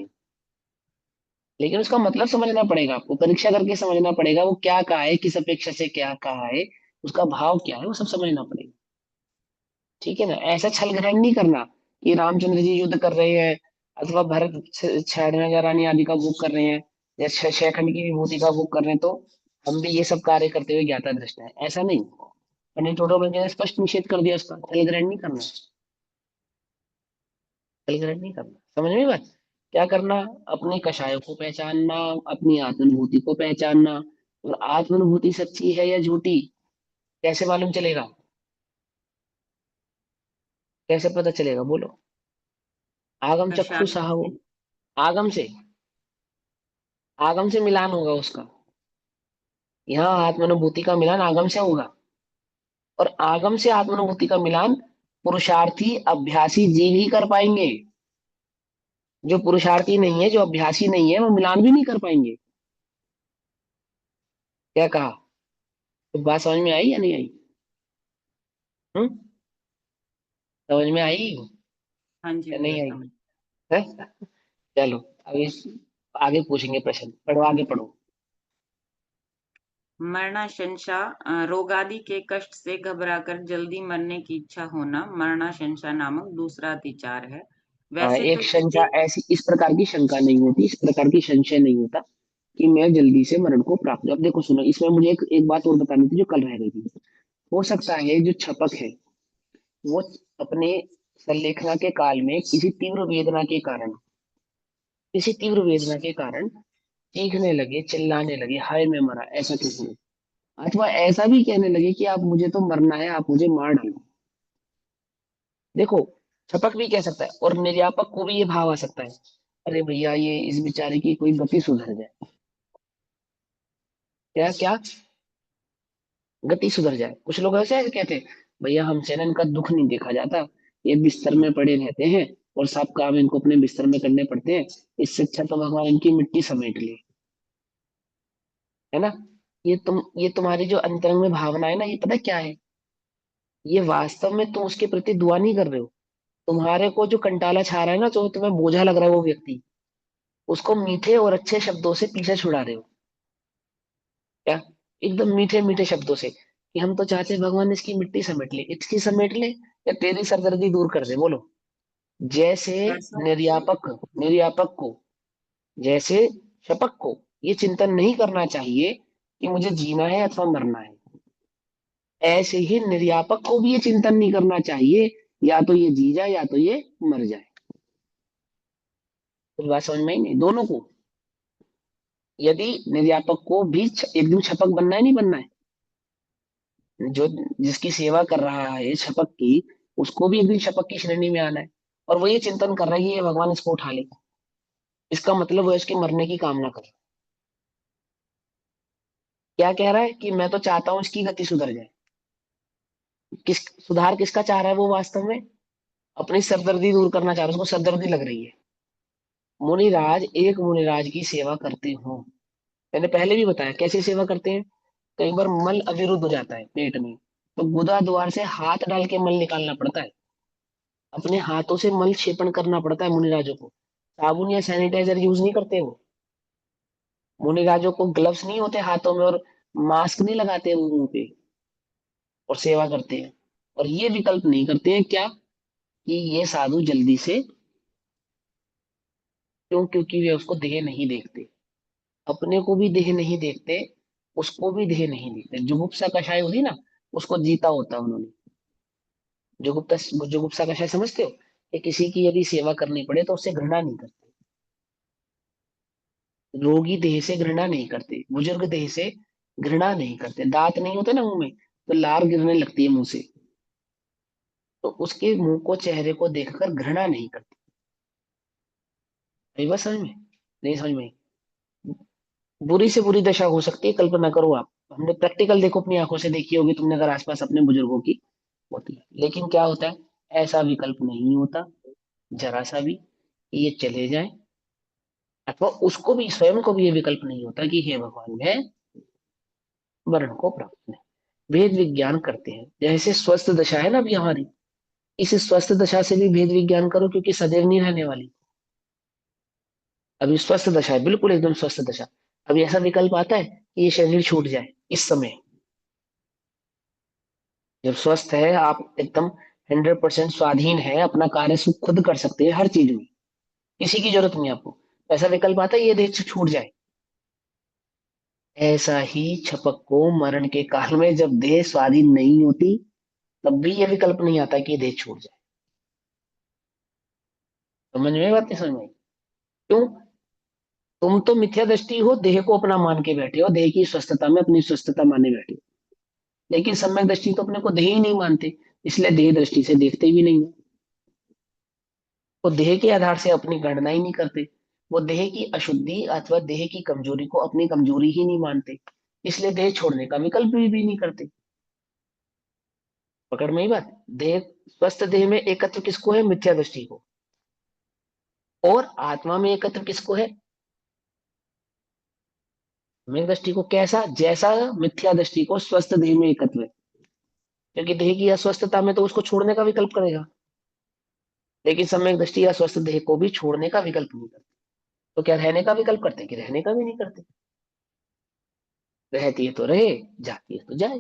लेकिन उसका मतलब समझना पड़ेगा, आपको परीक्षा करके समझना पड़ेगा वो क्या कहा है, किस अपेक्षा से क्या कहा है, उसका भाव क्या है, वो सब समझना पड़ेगा। ठीक है ना? ऐसा छल ग्रहण नहीं करना कि रामचंद्र जी युद्ध कर रहे हैं, अथवा भरत छेड़ने या रानी आदि का भोग कर रहे हैं, या शेखंड की विभूति का भोग कर रहे हैं, तो हम भी ये सब कार्य करते हुए ज्ञाता दृष्टा है, ऐसा नहीं। पंडित टोडरमल जी ने स्पष्ट निषेध कर दिया उसका, छल ग्रहण नहीं करना। छल ग्रहण नहीं करना, समझ में बात? क्या करना? अपने कषायों को पहचानना, अपनी आत्मानुभूति को पहचानना। और आत्मानुभूति सच्ची है या झूठी कैसे मालूम चलेगा? कैसे पता चलेगा बोलो? आगम चक्षु कषायों साहु, से। आगम से, आगम से मिलान होगा उसका। यहाँ आत्मानुभूति का मिलान आगम से होगा। और आगम से आत्मानुभूति का मिलान पुरुषार्थी अभ्यासी जीव ही कर पाएंगे। जो पुरुषार्थी नहीं है, जो अभ्यासी नहीं है, वो मिलान भी नहीं कर पाएंगे। क्या कहा? तो बात समझ में आई या नहीं आई? हम्म? समझ में आई हाँ जी या भैया नहीं आई? समझ। है? चलो अभी आगे पूछेंगे प्रश्न, पढ़ो, आगे पढ़ो। मरणाशंसा रोगादि के कष्ट से घबराकर जल्दी मरने की इच्छा होना मरणाशंसा नामक दूसरा अतिचार है। वैसे तो एक शंका, ये ऐसी इस प्रकार की शंका नहीं होती, इस प्रकार की संशय नहीं होता कि मैं जल्दी से मरण को प्राप्त। अब देखो सुनो, इसमें मुझे एक बात और बतानी थी जो कल रह गई थी। हो सकता है जो छपक है वो अपने संलेखना के काल में किसी तीव्र वेदना के कारण किसी तीव्र वेदना के कारण चीखने लगे, चिल्लाने लगे, हाय मैं मरा, ऐसा कहने लगे। अथवा ऐसा भी कहने लगे कि आप मुझे तो मरना है, आप मुझे मार डालो। देखो, छपक भी कह सकता है और निर्यापक को भी ये भाव आ सकता है, अरे भैया ये इस बेचारे की कोई गति सुधर जाए। क्या क्या गति सुधर जाए। कुछ लोग ऐसे ऐसे कहते हैं, भैया हमसे ना इनका दुख नहीं देखा जाता, ये बिस्तर में पड़े रहते हैं और सब काम इनको अपने बिस्तर में करने पड़ते हैं, इससे अच्छा तो भगवान इनकी मिट्टी समेट ले। है ना? ये तुम्हारी जो अंतरंग में भावना है ना, ये पता क्या है? ये वास्तव में तुम उसके प्रति दुआ नहीं कर रहे हो। तुम्हारे को जो कंटाला छा रहा है ना, जो तुम्हें बोझा लग रहा है वो व्यक्ति, उसको मीठे और अच्छे शब्दों से पीछे छुड़ा रहे हो। क्या? एकदम मीठे मीठे शब्दों से कि हम तो चाहते हैं भगवान इसकी मिट्टी समेट ले, इसकी समेट ले या तेरी सरदर्दी दूर कर दे। बोलो। जैसे ऐसा निर्यापक निर्यापक को, जैसे शपक को ये चिंतन नहीं करना चाहिए कि मुझे जीना है अथवा मरना है, ऐसे ही निर्यापक को भी ये चिंतन नहीं करना चाहिए या तो ये जी जाए या तो ये मर जाए। कुछ बात समझ में आई नहीं? दोनों को। यदि निर्यापक को भी एक दिन छपक बनना है, नहीं बनना है, जो जिसकी सेवा कर रहा है शपक की, उसको भी एक दिन शपक की श्रेणी में आना है, और वो ये चिंतन कर रहा है कि ये भगवान इसको उठा ले, इसका मतलब वो इसके मरने की कामना कर रहा है। क्या कह रहा है कि मैं तो चाहता हूं इसकी गति सुधर जाए। किस सुधार किसका चाह रहा है वो वास्तव में? अपनी सरदर्दी दूर करना चाह रहा है, उसको सरदर्दी लग रही है। मुनिराज एक मुनिराज की सेवा करते हो, मैंने पहले भी बताया कैसे सेवा करते हैं। कई बार मल अविरुद्ध हो जाता है पेट में, तो गुदा द्वार से हाथ डाल के मल निकालना पड़ता है, अपने हाथों से मल क्षेपण करना पड़ता है मुनिराजों को। साबुन या सैनिटाइजर यूज नहीं करते वो। मुनिराजों को ग्लव्स नहीं होते हाथों में और मास्क नहीं लगाते वो मुंह पे, और सेवा करते हैं। और ये विकल्प नहीं करते हैं क्या, कि ये साधु जल्दी से, क्यों? क्योंकि वे उसको देह नहीं देखते, अपने को भी देह नहीं देखते, उसको भी देह नहीं देखते। जुगुप्सा कषाय होती ना, उसको जीता होता उन्होंने। जुगुप्ता जुगुप्सा कषाय समझते हो? कि किसी की यदि सेवा करनी पड़े तो उससे घृणा नहीं करते, रोगी देह से घृणा नहीं करते, बुजुर्ग देह से घृणा नहीं करते। दांत नहीं होते ना मुंह में, तो लार गिरने लगती है मुंह से, तो उसके मुंह को, चेहरे को देखकर घृणा नहीं करते। अभी बस समझ में? नहीं समझ में? बुरी से बुरी दशा हो सकती है, कल्पना करो आप। हमने प्रैक्टिकल देखो, अपनी आंखों से देखी होगी तुमने अगर आसपास अपने बुजुर्गों की, होती है। लेकिन क्या होता है, ऐसा विकल्प नहीं होता जरा सा भी कि ये चले जाए, अथवा उसको भी, स्वयं को भी ये विकल्प नहीं होता कि हे भगवान मैं मरण को प्राप्त है। भेद विज्ञान करते हैं, जैसे स्वस्थ दशा है ना अभी हमारी, इस स्वस्थ दशा से भी भेद विज्ञान करो, क्योंकि सदैव नहीं रहने वाली। अभी स्वस्थ दशा है, बिल्कुल एकदम स्वस्थ दशा। अभी ऐसा विकल्प आता है कि ये शरीर छूट जाए इस समय। जब स्वस्थ है आप, एकदम 100% स्वाधीन है, अपना कार्य खुद कर सकते हैं हर चीज में, किसी की जरूरत नहीं आपको, ऐसा विकल्प आता है ये देह से छूट जाए। ऐसा ही छपक को मरण के काल में जब देह स्वाधीन नहीं होती, तब भी ये विकल्प नहीं आता कि ये देह छूट जाए। समझ में बात नहीं समझ में? क्यों? तुम तो मिथ्या दृष्टि हो, देह को अपना मान के बैठे हो, देह की स्वस्थता में अपनी स्वस्थता माने बैठे हो। लेकिन सम्यक दृष्टि तो अपने को देह ही नहीं मानते, इसलिए देह दृष्टि से देखते भी नहीं है। वो देह के आधार से अपनी गणना ही नहीं करते, वो देह की अशुद्धि अथवा देह की कमजोरी को अपनी कमजोरी ही नहीं मानते, इसलिए देह छोड़ने का विकल्प भी नहीं करते। पकड़ में ही बात? देह, स्वस्थ देह में एकत्व किसको है? मिथ्या दृष्टि को। और आत्मा में एकत्व किसको है? सम्यक दृष्टि को। कैसा? जैसा मिथ्या दृष्टि को स्वस्थ देह में एकत्व है, क्योंकि देह की अस्वस्थता में तो उसको छोड़ने का विकल्प करेगा, लेकिन सम्यक दृष्टि या स्वस्थ देह को भी छोड़ने का विकल्प नहीं करते। तो क्या रहने का विकल्प करते हैं? कि रहने का भी नहीं करते। रहती है तो रहे, जाती है तो जाए।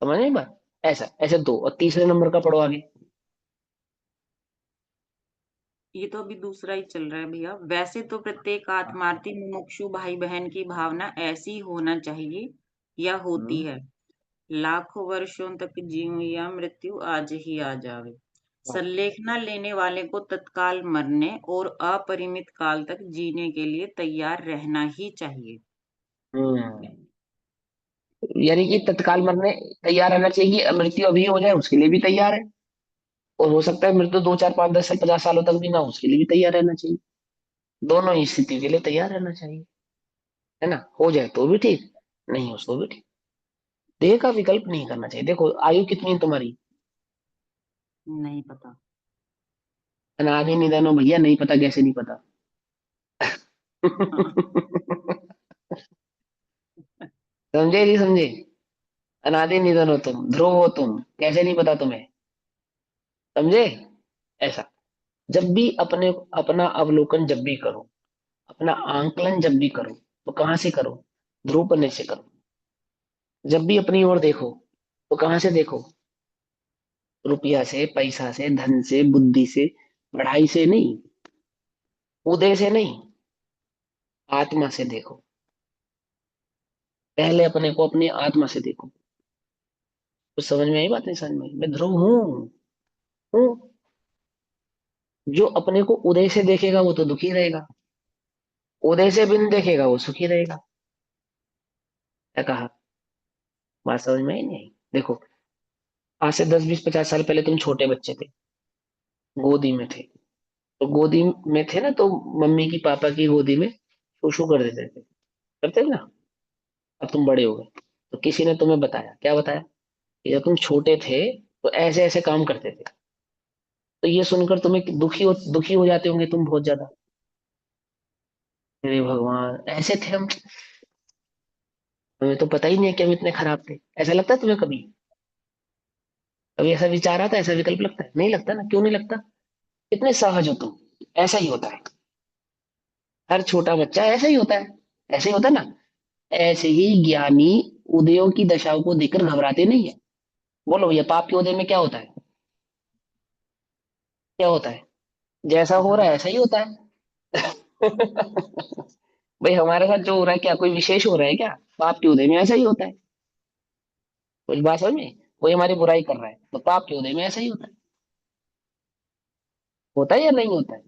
समझ नहीं बात? ऐसा, ऐसे दो। और तीसरे नंबर का पढ़ो आगे। ये तो अभी दूसरा ही चल रहा है भैया। वैसे तो प्रत्येक आत्मार्थी मुमुक्षु भाई बहन की भावना ऐसी होना चाहिए या होती है, लाखों वर्षों तक जीऊं या मृत्यु आज ही आ जावे। संलेखना लेने वाले को तत्काल मरने और अपरिमित काल तक जीने के लिए तैयार रहना ही चाहिए। हम्म यानी कि तत्काल मरने तैयार रहना चाहिए कि मृत्यु अभी हो जाए उसके लिए भी तैयार है, और हो सकता है मृत्यु 2 4 5 10 साल 50 सालों तक भी ना हो, उसके लिए भी तैयार रहना चाहिए। दोनों ही स्थिति के लिए तैयार रहना चाहिए, है ना। हो जाए तो भी ठीक, नहीं हो तो भी ठीक। देह का विकल्प नहीं करना चाहिए। देखो आयु कितनी है तुम्हारी? नहीं पता। अनादि निधन हो भैया, नहीं पता कैसे नहीं पता? हाँ। समझे नहीं समझे? अनादि निधन हो तुम, ध्रुव हो तुम, कैसे नहीं पता तुम्हें? समझे? ऐसा जब भी अपने अपना अवलोकन जब भी करो, अपना आंकलन जब भी करो, तो कहाँ से करो? ध्रुव पन्ने से करो। जब भी अपनी ओर देखो तो कहाँ से देखो? रुपया से, पैसा से, धन से, बुद्धि से, पढ़ाई से नहीं, उदय से नहीं, आत्मा से देखो। पहले अपने को अपनी आत्मा से देखो। कुछ समझ में आई बात? नहीं समझ में आई? मैं ध्रुव हूँ। जो अपने को उदय से देखेगा वो तो दुखी रहेगा, उदय से बिन देखेगा वो सुखी रहेगा। क्या कहा? बात समझ में आई नहीं आई? देखो, आज से 10 20 50 साल पहले तुम छोटे बच्चे थे, गोदी में थे, तो गोदी में थे ना, तो मम्मी की पापा की गोदी में शूशू कर देते थे, करते थे ना। अब तुम बड़े हो गए, तो किसी ने तुम्हें बताया, क्या बताया? कि जब तुम छोटे थे तो ऐसे ऐसे काम करते थे। तो ये सुनकर तुम्हें दुखी हो जाते होंगे तुम बहुत ज्यादा। अरे भगवान, ऐसे थे हम, हमें तो पता ही नहीं है कि हम इतने खराब थे। ऐसा लगता है तुम्हें कभी? कभी ऐसा विचार आता है, ऐसा विकल्प लगता है? नहीं लगता ना। क्यों नहीं लगता? कितने सहज हो तुम। ऐसा ही होता है, हर छोटा बच्चा ऐसा ही होता है, ऐसे ही होता है ना। ऐसे ही ज्ञानी उदयों की दशाओं को देखकर घबराते नहीं है। बोलो भैया, पाप के उदय में क्या होता है? क्या होता है? जैसा हो रहा है ऐसा ही होता है। भाई हमारे साथ जो हो रहा है, क्या कोई विशेष हो रहा है क्या? पाप के उदय में ऐसा ही होता है। कुछ बात समझ में? कोई हमारी बुराई कर रहा है तो पाप के उदय में ऐसा ही होता है। होता है या नहीं होता है?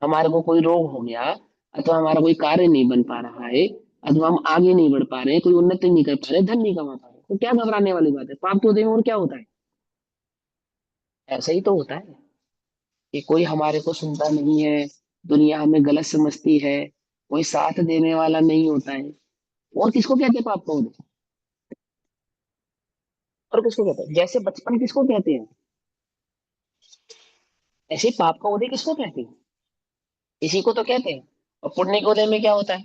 हमारे को कोई रोग हो गया, अथवा हमारा कोई कार्य नहीं बन पा रहा है, अथवा हम आगे नहीं बढ़ पा रहे, कोई उन्नति नहीं कर पा रहे, धन नहीं कमा पा रहे, तो क्या घबराने वाली बात है? पाप के उदय में और क्या होता है? ऐसा ही तो होता है कि कोई हमारे को सुनता नहीं है, दुनिया हमें गलत समझती है, कोई साथ देने वाला नहीं होता है। और किसको कहते हैं पाप का उदय? और किसको कहते हैं? जैसे बचपन किसको कहते हैं, ऐसे ही पाप का उदय किसको कहते हैं? इसी को तो कहते हैं। और पुण्य के उदय में क्या होता है?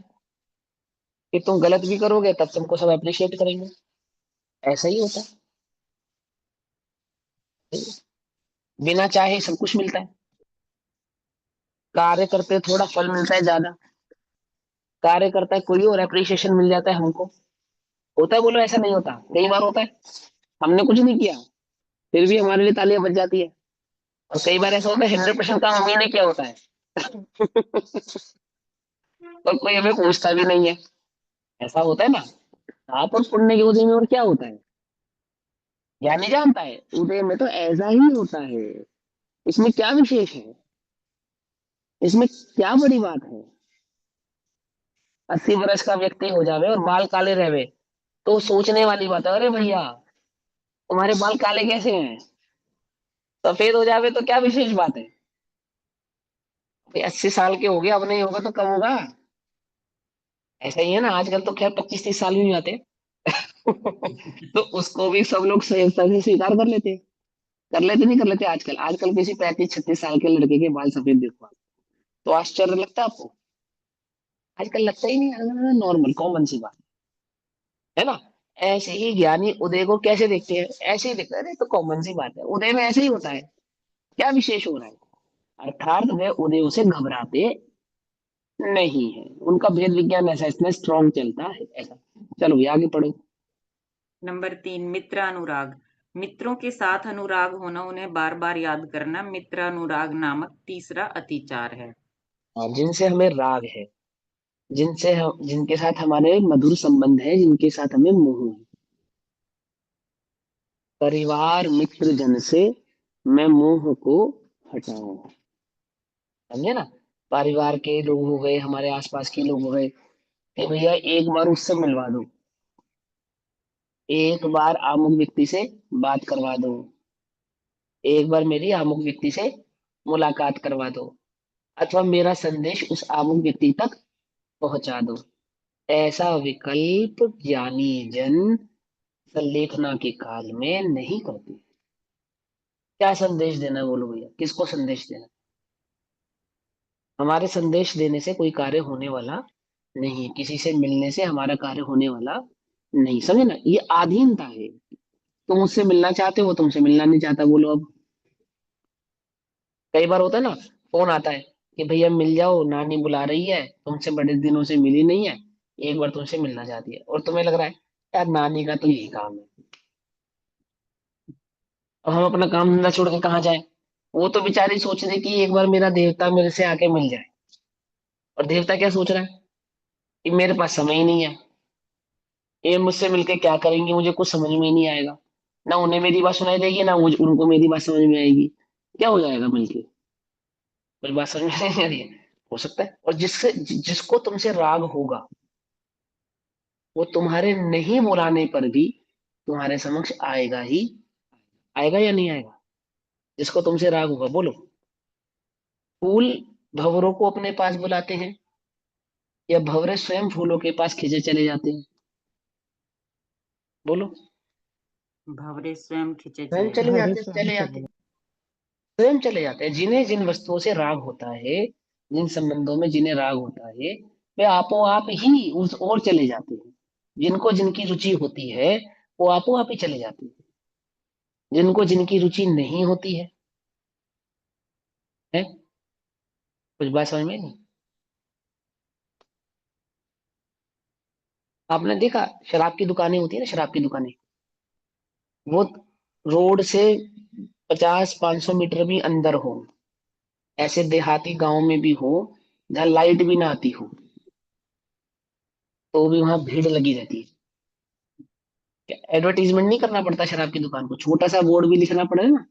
कि तुम गलत भी करोगे तब तुमको सब अप्रिशिएट करेंगे। ऐसा ही होता है, बिना चाहे सब कुछ मिलता है। कार्य करते थोड़ा, फल मिलता है ज्यादा। कार्य करता है कोई और, अप्रिशिएशन मिल जाता है हमको। होता है? बोलो, ऐसा नहीं होता? कई बार होता है, हमने कुछ नहीं किया फिर भी हमारे लिए तालियां बज जाती है। और कई बार ऐसा होता है 100% काम हम ही ने किया होता है, और कोई हमें पूछता भी नहीं है। ऐसा होता है ना। आप और पुण्य के उदय में और क्या होता है? या नहीं जानता है? उदय में तो ऐसा ही होता है। इसमें क्या विशेष है? इसमें क्या बड़ी बात है? 80 वर्ष का व्यक्ति हो जावे और बाल काले रहे, तो सोचने वाली बात है, अरे भैया तुम्हारे बाल काले कैसे हैं? सफेद हो जावे तो क्या विशेष बात है? भाई 80 साल के हो गए, अब नहीं होगा तो कब होगा? ऐसा ही है ना, आजकल तो खैर 25 30 साल भी नहीं आते। तो उसको भी सब लोग सहजता से स्वीकार कर लेते हैं। कर लेते नहीं कर लेते? आजकल आजकल किसी 35 36 साल के लड़के के बाल सफेद देखो तो आश्चर्य लगता है आपको? आजकल लगता ही नहीं, नॉर्मल कॉमन सी बात है ना। ऐसे ही ज्ञानी उदय को कैसे देखते हैं? ऐसे ही देखते हैं, अरे तो कॉमन सी बात है, उदय में ऐसे ही होता है, क्या विशेष हो रहा है? अर्थात वे उदयों से घबराते नहीं है, उनका भेद विज्ञान ऐसा इतना स्ट्रॉन्ग चलता है ऐसा। चलो ये आगे पढ़ो। नंबर 3, मित्रानुराग। मित्रों के साथ अनुराग होना, उन्हें बार बार याद करना मित्रानुराग नामक तीसरा अतिचार है। और जिनसे हमें राग है, जिनके साथ हमारे मधुर संबंध है, जिनके साथ हमें मोह है, परिवार मित्र जन से मैं मोह को हटाऊं। समझे ना? परिवार के लोग हो गए, हमारे आसपास के लोग हो गए, कि भैया एक बार उससे मिलवा दो, एक बार अमुक व्यक्ति से बात करवा दो, एक बार मेरी अमुक व्यक्ति से मुलाकात करवा दो, अथवा मेरा संदेश उस अमुक व्यक्ति तक पहुंचा दो। ऐसा विकल्प ज्ञानी जन संलेखना के काल में नहीं करते। क्या संदेश देना है बोलो भैया, किसको संदेश देना? हमारे संदेश देने से कोई कार्य होने वाला नहीं, किसी से मिलने से हमारा कार्य होने वाला नहीं। समझे ना? ये आधीनता है। तुम उससे मिलना चाहते हो, तुमसे मिलना नहीं चाहता, बोलो अब। कई बार होता है ना, फोन आता है कि भैया मिल जाओ, नानी बुला रही है, तुमसे बड़े दिनों से मिली नहीं है, एक बार तुमसे मिलना चाहती है, और तुम्हें लग रहा है यार नानी का तो यही काम है, अब हम अपना काम धंधा छोड़ के कहाँ जाए। वो तो बेचारी सोच रही कि एक बार मेरा देवता मेरे से आके मिल जाए, और देवता क्या सोच रहा है कि मेरे पास समय ही नहीं है, ये मुझसे मिलके क्या करेंगे, मुझे कुछ समझ में ही नहीं आएगा, ना उन्हें मेरी बात सुनाई देगी, ना मुझे उनको मेरी बात समझ में आएगी, क्या हो जाएगा मिलके? कुछ बात समझ में नहीं आ रही है? हो सकता है। और जिसको तुमसे राग होगा, वो तुम्हारे नहीं बुलाने पर भी तुम्हारे समक्ष आएगा ही। आएगा या नहीं आएगा? जिसको तुमसे राग होगा, बोलो। फूल भंवरों को अपने पास बुलाते हैं, या भंवरे स्वयं फूलों के पास खींचे चले जाते हैं? बोलो। भंवरे स्वयं खींचे स्वयं चले चले जाते। जाते हैं, चले जाते हैं, स्वयं चले जाते हैं। जिन्हें जिन वस्तुओं से राग होता है, जिन संबंधों में जिन्हें राग होता है, वे आपो आप ही उस ओर चले जाते हैं। जिनको जिनकी रुचि होती है, वो आपो आप ही चले जाते हैं। जिनको जिनकी रुचि नहीं होती है कुछ बात समझ में नहीं? आपने देखा, शराब की दुकानें होती है ना, शराब की दुकानें, वो रोड से 50-500 मीटर भी अंदर हो, ऐसे देहाती गांव में भी हो, जहाँ लाइट भी ना आती हो, तो भी वहां भीड़ लगी रहती है। एडवर्टीजमेंट नहीं करना पड़ता शराब की दुकान को, छोटा सा बोर्ड भी लिखना पड़ेगा ना,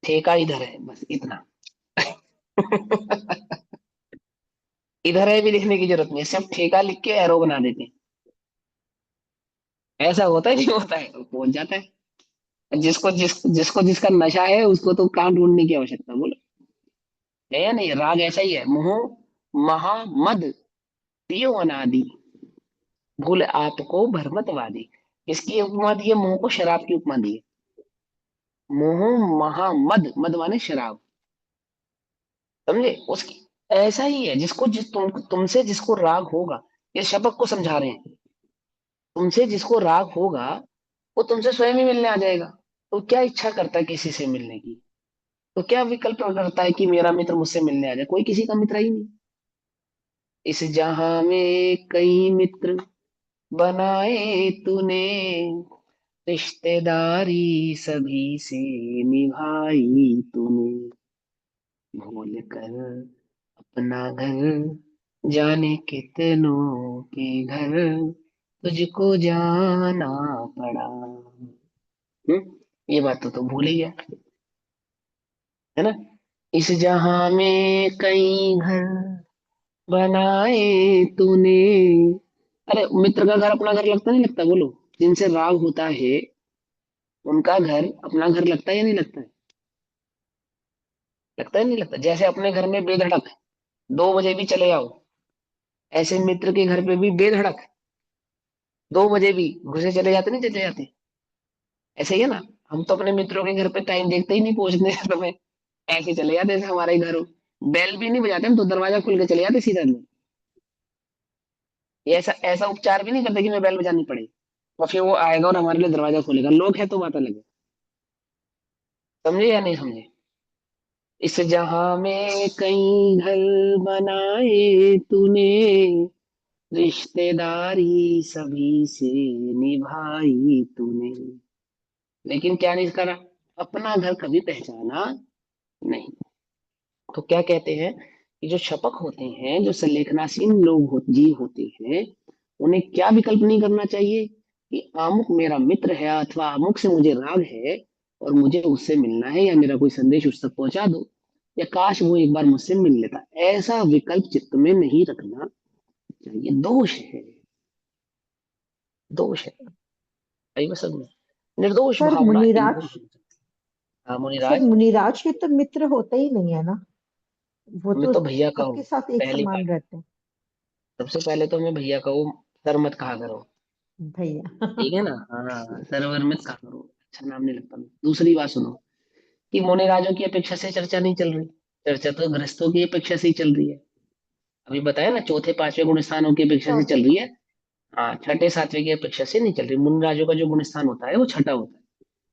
ठेका इधर है, बस इतना। इधर है भी लिखने की जरूरत नहीं है, सिर्फ ठेका लिख के एरो बना देते हैं। ऐसा होता है नहीं होता है, तो पहुंच जाता है। जिसको जिसका नशा है, उसको तो कहाँ ढूंढने की आवश्यकता, बोलो। है या नहीं? राग ऐसा ही है। मोह महा मद पियो अनादि, भूल आपको भरमत वादी। किसकी उपमा दी है? मोह को शराब की उपमा दी है। मोह महा मद, मद माने शराब। समझे? उसकी ऐसा ही है, जिसको तुमसे जिसको राग होगा, ये शबक को समझा रहे हैं। तुमसे जिसको राग होगा, वो तुमसे स्वयं ही मिलने आ जाएगा। तो क्या इच्छा करता है किसी से मिलने की? तो क्या विकल्प करता है कि मेरा मित्र मुझसे मिलने आ जाए? कोई किसी का मित्र ही नहीं। इस जहां में कई मित्र बनाए तूने, रिश्तेदारी सभी से निभाई तूने, भूल कर अपना घर जाने कितनों के घर तुझको जाना पड़ा। ये बात तो भूल ही गया, है ना? इस जहां में कई घर बनाए तूने। अरे मित्र का घर अपना घर लगता नहीं लगता, बोलो। जिनसे राग होता है, उनका घर अपना घर लगता है या नहीं लगता है? लगता है नहीं लगता? जैसे अपने घर में बेधड़क 2 बजे भी चले आओ, ऐसे मित्र के घर पे भी बेधड़क 2 बजे भी घुसे चले जाते, नहीं चले जाते? ऐसे ही है ना? हम तो अपने मित्रों के घर पे टाइम देखते ही नहीं पहुंचने का समय, ऐसे चले जाते जैसे हमारे ही घर हो। बेल भी नहीं बजाते, हम तो दरवाजा खोल के चले जाते सीधा अंदर। ये ऐसा ऐसा उपचार भी नहीं करते कि मैं बेल बजानी पड़े, और फिर वो आएगा और हमारे लिए दरवाजा खोलेगा। लोग है तो बात अलग है। समझे या नहीं समझे? इस जहां में कई घर बनाए तूने, रिश्तेदारी सभी से निभाई तूने, लेकिन क्या नहीं करा? अपना घर कभी पहचाना नहीं। तो क्या कहते हैं कि जो शपक होते हैं, जो संलेखनाशीन लोग जीव होते हैं, उन्हें क्या विकल्प नहीं करना चाहिए कि अमुक मेरा मित्र है, अथवा अमुक से मुझे राग है, और मुझे उससे मिलना है, या मेरा कोई संदेश उस तक पहुंचा दो, या काश वो एक बार मुझसे मिल लेता। ऐसा विकल्प चित्त में नहीं रखना चाहिए। दोष है, दोष है। आई बस में निर्दोष सर भावना इनको मुनिराज, नहीं चाहिए। हाँ सर मुनिराज। मुनिराज के तो मित्र होते ही नहीं है ना, वो मैं तो तो भैया का हूँ सबके साथ एक पहली बात। समान रहते हैं। सबसे पहले तो मैं भैया का हूँ, सर मत कहा करो। ठीक है भैया। ना, हाँ सर्वर में कहा करो, अच्छा नाम नहीं लगता। दूसरी बात सुनो, कि मोने राजों की अपेक्षा से चर्चा नहीं चल रही, चर्चा तो गृहस्थों की अपेक्षा से ही चल रही है। अभी बताया ना, चौथे पांचवे गुण स्थानों की अपेक्षा से चल चौथे। रही है। हाँ, छठे सातवें की अपेक्षा से नहीं चल रही। मुनि राजों का जो गुण स्थान होता है वो छठा होता है,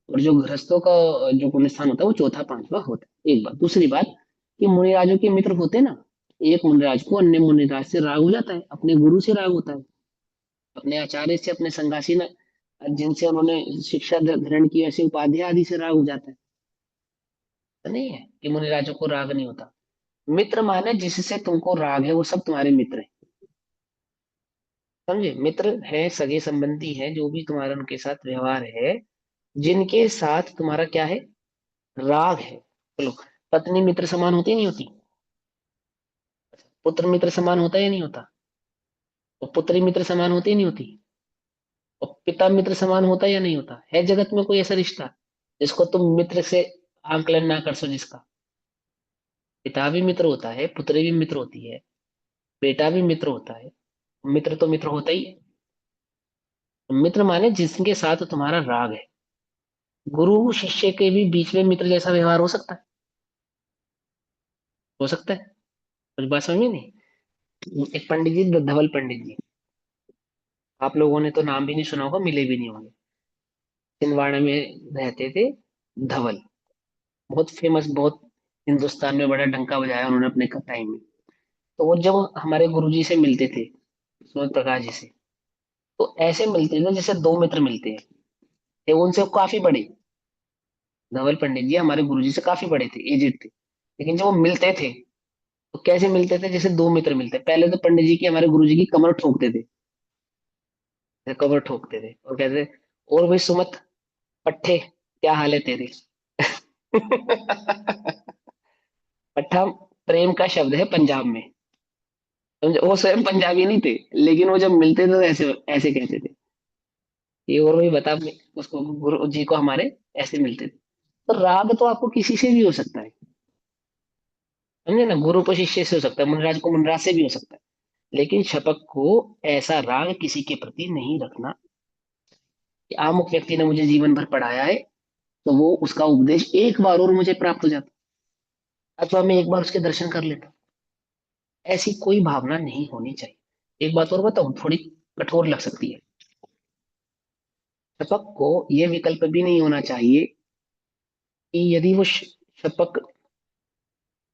और जो गृहस्थों का जो गुण स्थान होता है वो चौथा पांचवा होता है। एक बात। दूसरी बात, कि मुनि राजों के मित्र होते हैं ना, एक मुनिराज को अन्य मुनिराज से राग हो जाता है, अपने गुरु से राग होता है, अपने आचार्य से, अपने संगासी न जिनसे उन्होंने शिक्षा ग्रहण की, ऐसी उपाधि आदि से राग हो जाता है। तो नहीं है कि मुनि राजों को राग नहीं होता। मित्र माने जिससे तुमको राग है वो सब तुम्हारे मित्र हैं। समझे, मित्र है सगे संबंधी है, जो भी तुम्हारा उनके साथ व्यवहार है, जिनके साथ तुम्हारा क्या है, राग है। चलो, पत्नी मित्र समान होती नहीं होती, पुत्र मित्र समान होता है या नहीं होता, और पुत्री मित्र समान होती नहीं होती, और पिता मित्र समान होता है या नहीं होता। है जगत में कोई ऐसा रिश्ता जिसको तुम मित्र से आंकलन ना कर सो, जिसका पिता भी मित्र होता है, पुत्री भी मित्र होती है, बेटा भी मित्र होता है, मित्र तो मित्र होता ही है। मित्र माने जिसके साथ तुम्हारा राग है। गुरु शिष्य के भी बीच में मित्र जैसा व्यवहार हो सकता है, हो सकता है। कुछ बात समझ में नहीं। एक पंडित जी, धवल पंडित जी, आप लोगों ने तो नाम भी नहीं सुना होगा, मिले भी नहीं होंगे। छिंदवाड़ा में रहते थे धवल, बहुत फेमस, बहुत हिंदुस्तान में बड़ा डंका बजाया उन्होंने अपने टाइम में। तो वो जब हमारे गुरुजी से मिलते थे, सूर्य प्रकाश जी से, तो ऐसे मिलते थे जैसे दो मित्र मिलते हैं। थे उनसे काफी बड़े, धवल पंडित जी हमारे गुरुजी से काफी बड़े थे, एजेड थे, लेकिन जब वो मिलते थे तो कैसे मिलते थे, जैसे दो मित्र मिलते। पहले तो पंडित जी की, हमारे गुरुजी की कमर ठोकते थे, कमर ठोकते थे और कहते थे, और भाई सुमत पट्टे, क्या हाल है तेरे। पट्टा प्रेम का शब्द है पंजाब में, समझे। वो स्वयं पंजाबी नहीं थे, लेकिन वो जब मिलते थे तो ऐसे ऐसे कहते थे, ये और भी बता। उसको गुरु जी को हमारे ऐसे मिलते थे। तो राग तो आपको किसी से भी हो सकता है, समझे ना। गुरु को शिष्य से हो सकता है, मुनराज को मुनराज से भी हो सकता है, लेकिन शपथ को ऐसा राग किसी के प्रति नहीं रखना कि अमुक व्यक्ति ने मुझे जीवन भर पढ़ाया है, तो वो उसका उपदेश एक बार और मुझे प्राप्त हो जाता, अथवा मैं एक बार उसके दर्शन कर लेता। ऐसी कोई भावना नहीं होनी चाहिए। एक बात और बताऊं, थोड़ी कठोर लग सकती है। शपथ को यह विकल्प भी नहीं होना चाहिए कि यदि वो शपथ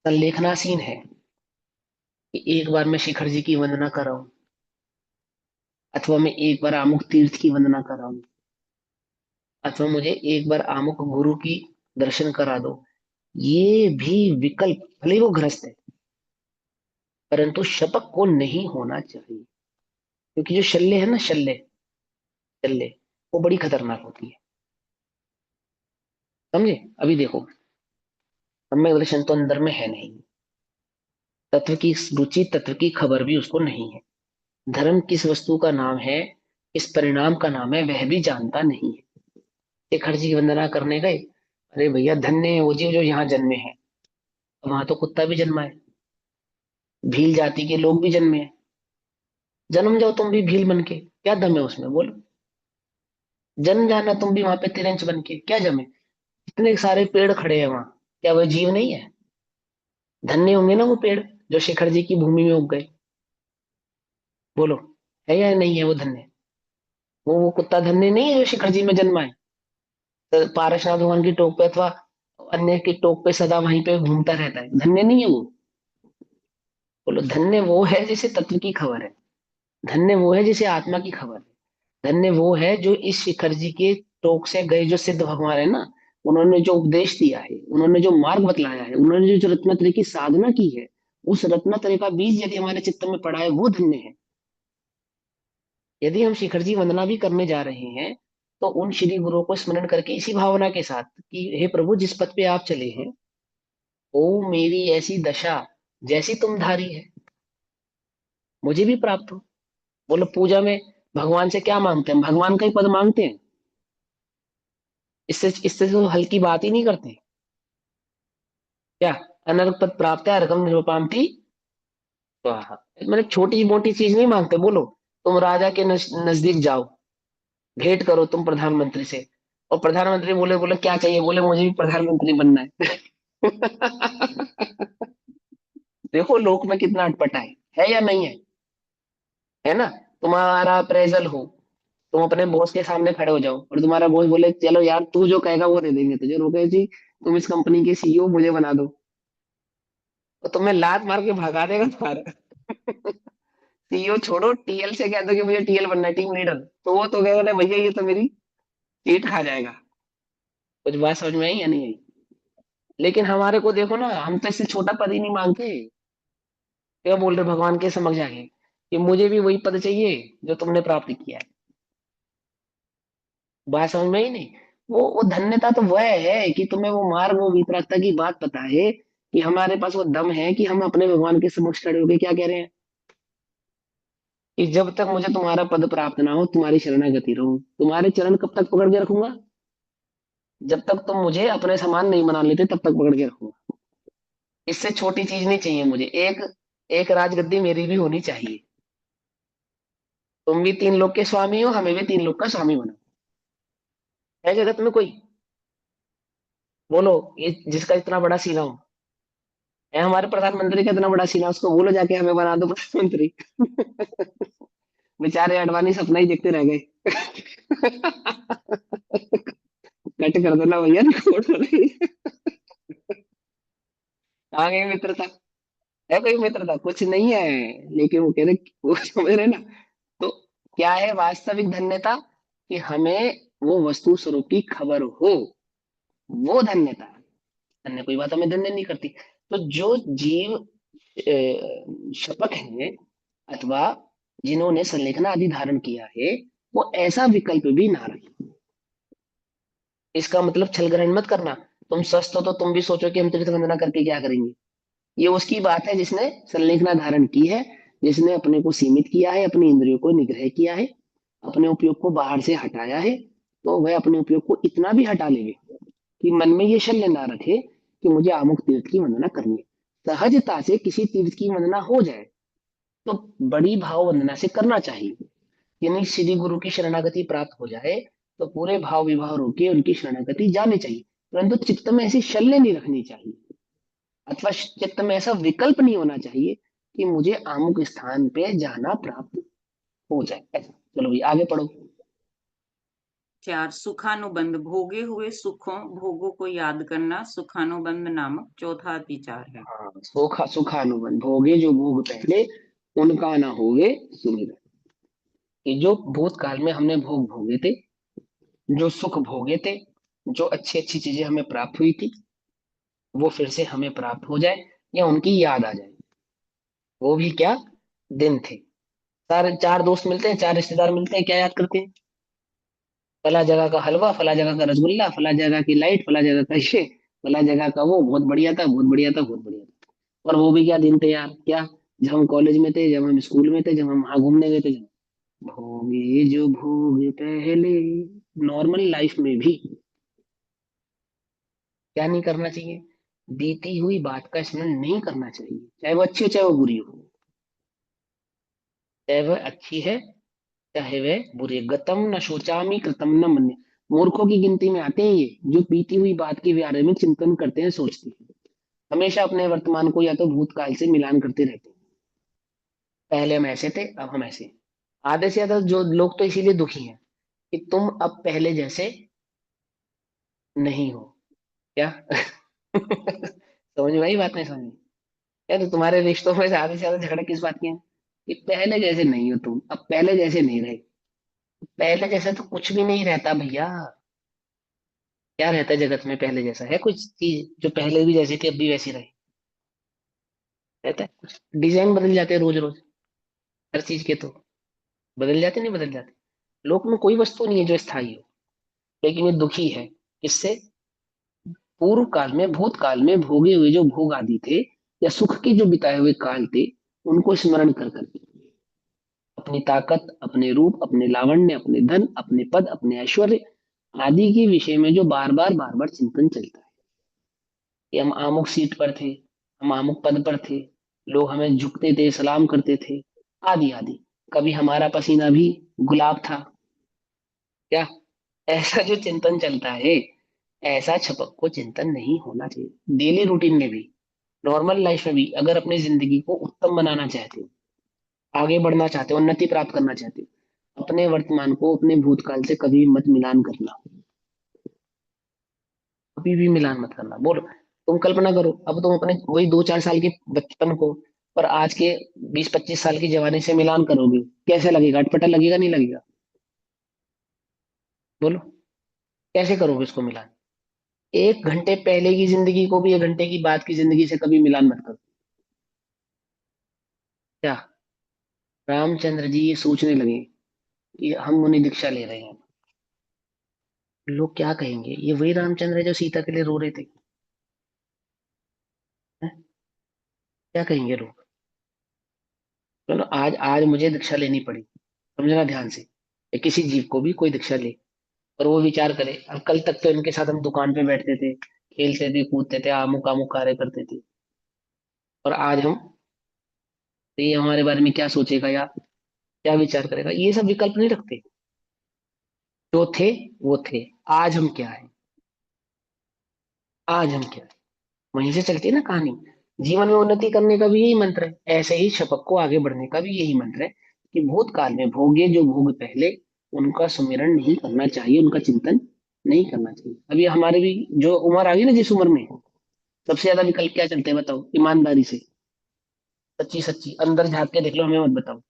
संलेखनासीन है, कि एक बार मैं शिखर जी की वंदना कर रहा हूं, अथवा मैं एक बार आमुक तीर्थ की वंदना कर रहा हूं, अथवा मुझे एक बार आमुक गुरु की दर्शन करा दो, ये भी विकल्प, भले ही वो ग्रस्त है, परंतु शपथ को नहीं होना चाहिए। क्योंकि जो शल्य है ना, शल्य, शल्य, वो बड़ी खतरनाक होती है। समझे। अभी देखो, सम्यक दर्शन तो अंदर में है नहीं, तत्व की रुचि, तत्व की खबर भी उसको नहीं है, धर्म किस वस्तु का नाम है, इस परिणाम का नाम है, वह भी जानता नहीं है। शेखर जी की वंदना करने गए, अरे भैया धन्य है वो जीव जो यहाँ जन्मे हैं। वहां तो कुत्ता भी जन्मा है, भील जाति के लोग भी जन्मे हैं। जन्म जाओ तुम भी भील बन के, क्या दम है उसमें, बोलो। जन्म जाना तुम भी वहां पे तिरंच बन के, क्या जमे। इतने सारे पेड़ खड़े हैं वहां, क्या वह जीव नहीं है। धन्य होंगे ना वो पेड़ जो शेखर जी की भूमि में उग गए, बोलो। है या नहीं है वो धन्य। वो कुत्ता धन्य नहीं है जो शिखर जी में जन्मा है, तो पारसनाथ भगवान की टोक पे अथवा अन्य की टोक पे सदा वहीं पे घूमता रहता है, धन्य नहीं है वो। बोलो, धन्य वो है जिसे तत्व की खबर है, धन्य वो है जिसे आत्मा की खबर है, धन्य वो है जो इस शिखर जी के टोक से गए जो सिद्ध भगवान है ना, उन्होंने जो उपदेश दिया है, उन्होंने जो मार्ग बतलाया है, उन्होंने जो रत्नत्रय की साधना की है, उस रत्नत्रय का बीज यदि हमारे चित्त में पड़ा है, वो धन्य है। यदि हम शिखर जी वंदना भी करने जा रहे हैं, तो उन श्री गुरुओं को स्मरण करके इसी भावना के साथ कि हे प्रभु, जिस पथ पे आप चले हैं, ओ मेरी ऐसी दशा जैसी तुम धारी है, मुझे भी प्राप्त हो। बोलो, पूजा में भगवान से क्या मांगते हैं? भगवान का ही पद मांगते हैं। इससे तो हल्की बात ही नहीं करते क्या? अनर्क पद प्राप्त है अर्घम निरुपामती स्वाहा। मैंने छोटी मोटी चीज नहीं मांगते। बोलो, तुम राजा के नजदीक जाओ, भेंट करो तुम प्रधानमंत्री से, और प्रधानमंत्री बोले बोले क्या चाहिए? बोले मुझे भी प्रधानमंत्री बनना है। देखो लोक में कितना अटपटा है या नहीं है ना? तुम्हारा अप्रेजल हो, तुम अपने बॉस के सामने खड़े हो जाओ और तुम्हारा बॉस बोले चलो यार, तू जो कहेगा वो दे देंगे तुझे, रोके जी तुम इस कंपनी के सीईओ मुझे बना दो, तो तुम्हें लात मार के भगा देगा तुम्हारा। सीईओ छोड़ो, टीएल से कह दो कि मुझे टीएल बनना है, टीम लीडर, तो वो तो कहेगा "नहीं भैया, ये तो मेरी सीट खा जाएगा"। कुछ बात समझ में आई या नहीं आई? लेकिन हमारे को देखो ना, हम तो इससे छोटा पद ही नहीं मांगते। क्या बोल रहे भगवान के समझ जाके कि मुझे भी वही पद चाहिए जो तुमने प्राप्त किया है। बात समझ में ही नहीं। वो धन्यता तो वह है कि तुम्हें वो मार्ग, वो विपरीतता की बात पता है, कि हमारे पास वो दम है कि हम अपने भगवान के समक्ष खड़े होकर क्या कह रहे हैं कि जब तक मुझे तुम्हारा पद प्राप्त ना हो, तुम्हारी शरणागति रहूं, तुम्हारे चरण कब तक पकड़ के रखूंगा? जब तक तुम मुझे अपने समान नहीं बना लेते तब तक पकड़ के रखूंगा। इससे छोटी चीज नहीं चाहिए मुझे। एक एक राजगद्दी मेरी भी होनी चाहिए। तुम भी तीन लोग के स्वामी हो, हमें भी तीन लोग का स्वामी बना। है जगत में कोई? बोलो, ये जिसका इतना बड़ा सीना हो। है हमारे प्रधानमंत्री का इतना बड़ा सीना, उसको बोलो जाके हमें बना दो प्रधानमंत्री। बेचारे अडवाणी सपना ही देखते रह गए। कट कर देना भैया, रिकॉर्ड हो रही है। कहाँ गई मित्रता? है कोई मित्रता? कुछ नहीं है। लेकिन वो कह रहे, वो समझ रहे ना? तो क्या है वास्तविक धन्यता? कि हमें वो वस्तु स्वरूप की खबर हो, वो धन्यता है। अन्य कोई बात हमें धन्य नहीं करती। तो जो जीव शपथ है, अथवा जिन्होंने संलेखना आदि धारण किया है, वो ऐसा विकल्प भी ना रखे। इसका मतलब छल ग्रहण मत करना। तुम स्वस्थ हो तो तुम भी सोचो कि हम तीर्थ वंदना करके क्या करेंगे। ये उसकी बात है जिसने संलेखना धारण की है, जिसने अपने को सीमित किया है, अपनी इंद्रियों को निग्रह किया है, अपने उपयोग को बाहर से हटाया है। तो वह अपने उपयोग को इतना भी हटा लेवे कि मन में ये शल्य ना रखे कि मुझे अमुक तीर्थ की वंदना करनी है। सहजता से किसी तीर्थ की वंदना हो जाए तो बड़ी भाव वंदना से करना चाहिए। यानी श्री गुरु की शरणागति प्राप्त हो जाए तो पूरे भाव विभाव रोके उनकी शरणागति जानी चाहिए, परंतु चित्त में ऐसी शल्य नहीं रखनी चाहिए, अथवा चित्त में ऐसा विकल्प नहीं होना चाहिए कि मुझे अमुक स्थान पे जाना प्राप्त हो जाए ऐसा। चलो भाई आगे पढ़ो। 4 सुखानुबंध, भोगे हुए सुखों भोगों को याद करना सुखानुबंध नामक चौथा अतिचार है। हाँ, सुखानुबंध, भोगे जो भोग पहले, उनका ना होगे सुमिरन। कि जो भूतकाल में हमने भोग भोगे थे, जो सुख भोगे थे, जो अच्छी अच्छी चीजें हमें प्राप्त हुई थी, वो फिर से हमें प्राप्त हो जाए या उनकी याद आ जाए। वो भी क्या दिन थे। सारे चार दोस्त मिलते हैं, चार रिश्तेदार मिलते हैं, क्या याद करते हैं? फला जगह का हलवा, फला जगह का रसगुल्ला, फला जगह की लाइट, फला जगह का ये, फला जगह का वो बहुत बढ़िया था, बहुत बढ़िया था, बहुत बढ़िया था। और वो भी क्या दिन थे यार, क्या जब हम कॉलेज में थे, जब हम स्कूल में थे, जब हम वहां घूमने गए थे, जब भोगे जो भोग पहले। नॉर्मल लाइफ में भी क्या नहीं करना चाहिए? बीती हुई बात का स्मरण नहीं करना चाहिए, चाहे वो अच्छी हो चाहे वो बुरी हो। चाहे वह अच्छी है चाहे वह बुरी है। गतम न शोचामी कृतम न मन्य। मूर्खों की गिनती में आते हैं ये, जो बीती हुई बात के बारे में चिंतन करते हैं, सोचते हैं। हमेशा अपने वर्तमान को या तो भूतकाल से मिलान करते रहते हैं। पहले हम ऐसे थे, अब हम ऐसे हैं। आधे से ज्यादा जो लोग तो इसीलिए दुखी हैं कि तुम अब पहले जैसे नहीं हो। क्या? समझ में आई बात? नहीं समझ में? या तो तुम्हारे रिश्तों में से आधे से ज्यादा झगड़े किस बात के हैं? कि पहले जैसे नहीं हो तुम, अब पहले जैसे नहीं रहे। पहले जैसे तो कुछ भी नहीं रहता भैया। क्या रहता है जगत में पहले जैसा? है कुछ चीज जो पहले भी जैसी थी अब भी वैसी रहे? रहता है कुछ? डिजाइन बदल जाते हैं रोज रोज, हर चीज के तो बदल जाते नहीं बदल जाते। लोक में कोई वस्तु नहीं है जो स्थायी हो। लेकिन ये दुखी है किससे? पूर्व काल में, भूतकाल में भोगे हुए जो भोग आदि थे या सुख के जो बिताए हुए काल थे, उनको स्मरण कर करके अपनी ताकत, अपने रूप, अपने लावण्य, अपने धन, अपने पद, अपने ऐश्वर्य आदि के विषय में जो बार बार चिंतन चलता है कि हम अमुक सीट पर थे, हम अमुक पद पर थे, लोग हमें झुकते थे, सलाम करते थे, आदि आदि। कभी हमारा पसीना भी गुलाब था क्या? ऐसा जो चिंतन चलता है, ऐसा छपक को चिंतन नहीं होना चाहिए। डेली रूटीन में भी, नॉर्मल लाइफ में भी, अगर अपनी जिंदगी को उत्तम बनाना चाहते हो, आगे बढ़ना चाहते हो, उन्नति प्राप्त करना चाहते हो, अपने वर्तमान को अपने भूतकाल से कभी मत मिलान करना, कभी भी मिलान मत करना। बोलो, तुम कल्पना करो, अब तुम अपने वही 2-4 साल के बचपन को और आज के 20-25 साल की जवानी से मिलान करोगे, कैसे लगेगा? अटपटा लगेगा नहीं लगेगा? बोलो, कैसे करोगे इसको मिलान? 1 घंटे पहले की जिंदगी को भी 1 घंटे की बाद की जिंदगी से कभी मिलान मत करो। क्या रामचंद्र जी ये सोचने लगे कि हम मुनि दीक्षा ले रहे हैं, लोग क्या कहेंगे? ये वही रामचंद्र है जो सीता के लिए रो रहे थे, हैं? क्या कहेंगे लोग? चलो, आज आज मुझे दीक्षा लेनी पड़ी, समझना ध्यान से, या किसी जीव को भी कोई दीक्षा ले और वो विचार करे, अब कल तक तो इनके साथ हम दुकान पे बैठते थे, खेलते थे, कूदते थे, आमुक आमुक कार्य करते थे, और आज हम, तो ये हमारे बारे में क्या सोचेगा या क्या विचार करेगा? ये सब विकल्प नहीं रखते। जो थे वो थे, आज हम क्या है, आज हम क्या है, वहीं से चलती है ना कहानी। जीवन में उन्नति करने का भी यही मंत्र है, ऐसे ही शपथ को आगे बढ़ने का भी यही मंत्र है कि भूतकाल में भोगे जो भोग पहले, उनका सुमिरन नहीं करना चाहिए, उनका चिंतन नहीं करना चाहिए। अभी हमारे भी जो उम्र आ गई ना, जिस उम्र में सबसे ज्यादा विकल्प क्या चलते हैं बताओ, ईमानदारी से, सच्ची सच्ची अंदर झांक के देख लो, हमें मत बताओ,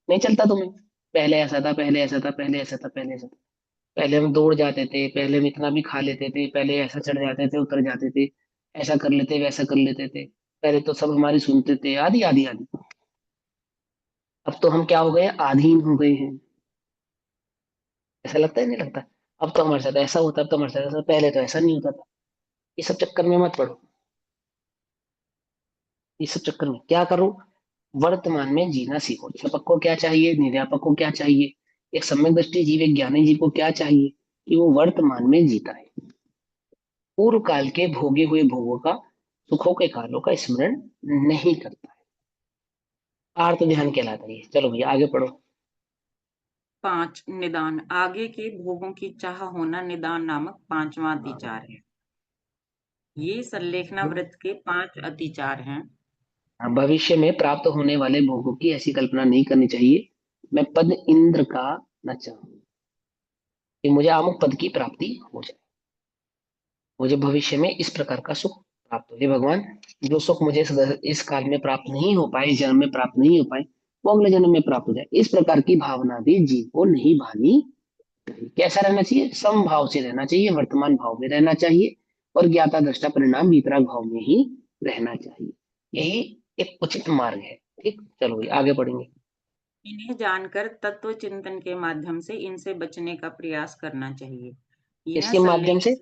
नहीं चलता तुम्हें? पहले ऐसा था, पहले ऐसा था, पहले ऐसा था, पहले ऐसा था, पहले हम दौड़ जाते थे, पहले हम इतना भी खा लेते थे, पहले ऐसा चढ़ जाते थे, उतर जाते थे, ऐसा कर लेते, वैसा कर लेते थे, पहले तो सब हमारी सुनते थे, आदि आदि आदि। अब तो हम क्या हो गए? आधीन हो गए हैं। ऐसा लगता है नहीं लगता? अब तो हमारे साथ ऐसा होता, अब तो हमारे साथ ऐसा, पहले तो ऐसा नहीं होता था। ये सब चक्कर में मत पड़ो। ये सब चक्कर में क्या करो? वर्तमान में जीना सीखो। शिक्षक को क्या चाहिए, निर्यापक को क्या चाहिए, एक सम्यक दृष्टि जीव, एक ज्ञानी जीव को क्या चाहिए? कि वो वर्तमान में जीता है, पूर्व काल के भोगे हुए भोगों का, सुखों के कालों का स्मरण नहीं करता है। आर्त ध्यान कहलाता है ये। चलो भैया आगे पढ़ो। 5 निदान, आगे के भोगों की चाह होना निदान नामक 5वां अतिचार है। ये संलेखना वृत्त के 5 अतिचार हैं। भविष्य में प्राप्त होने वाले भोगों की ऐसी कल्पना नहीं करनी चाहिए, मैं पद इंद्र का न चाहूं कि मुझे अमुक पद की प्राप्ति हो जाए, मुझे भविष्य में इस प्रकार का सुख प्राप्त हो। हे भगवान, जो सुख मुझे इस काल में प्राप्त नहीं हो पाए, इस जन्म में प्राप्त नहीं हो पाए, वो अगले जन्म में प्राप्त हो जाए। इस प्रकार की भावना भी जीव को नहीं भानी चाहिए। कैसा रहना चाहिए? समभाव से रहना चाहिए, वर्तमान भाव में रहना चाहिए, और ज्ञाता दृष्टा परिणाम वितराग भाव में ही रहना चाहिए। यही एक उचित मार्ग है। ठीक, चलो भाई आगे बढ़ेंगे। इन्हें जानकर तत्व चिंतन के माध्यम से इनसे बचने का प्रयास करना चाहिए। यह इसके माध्यम से,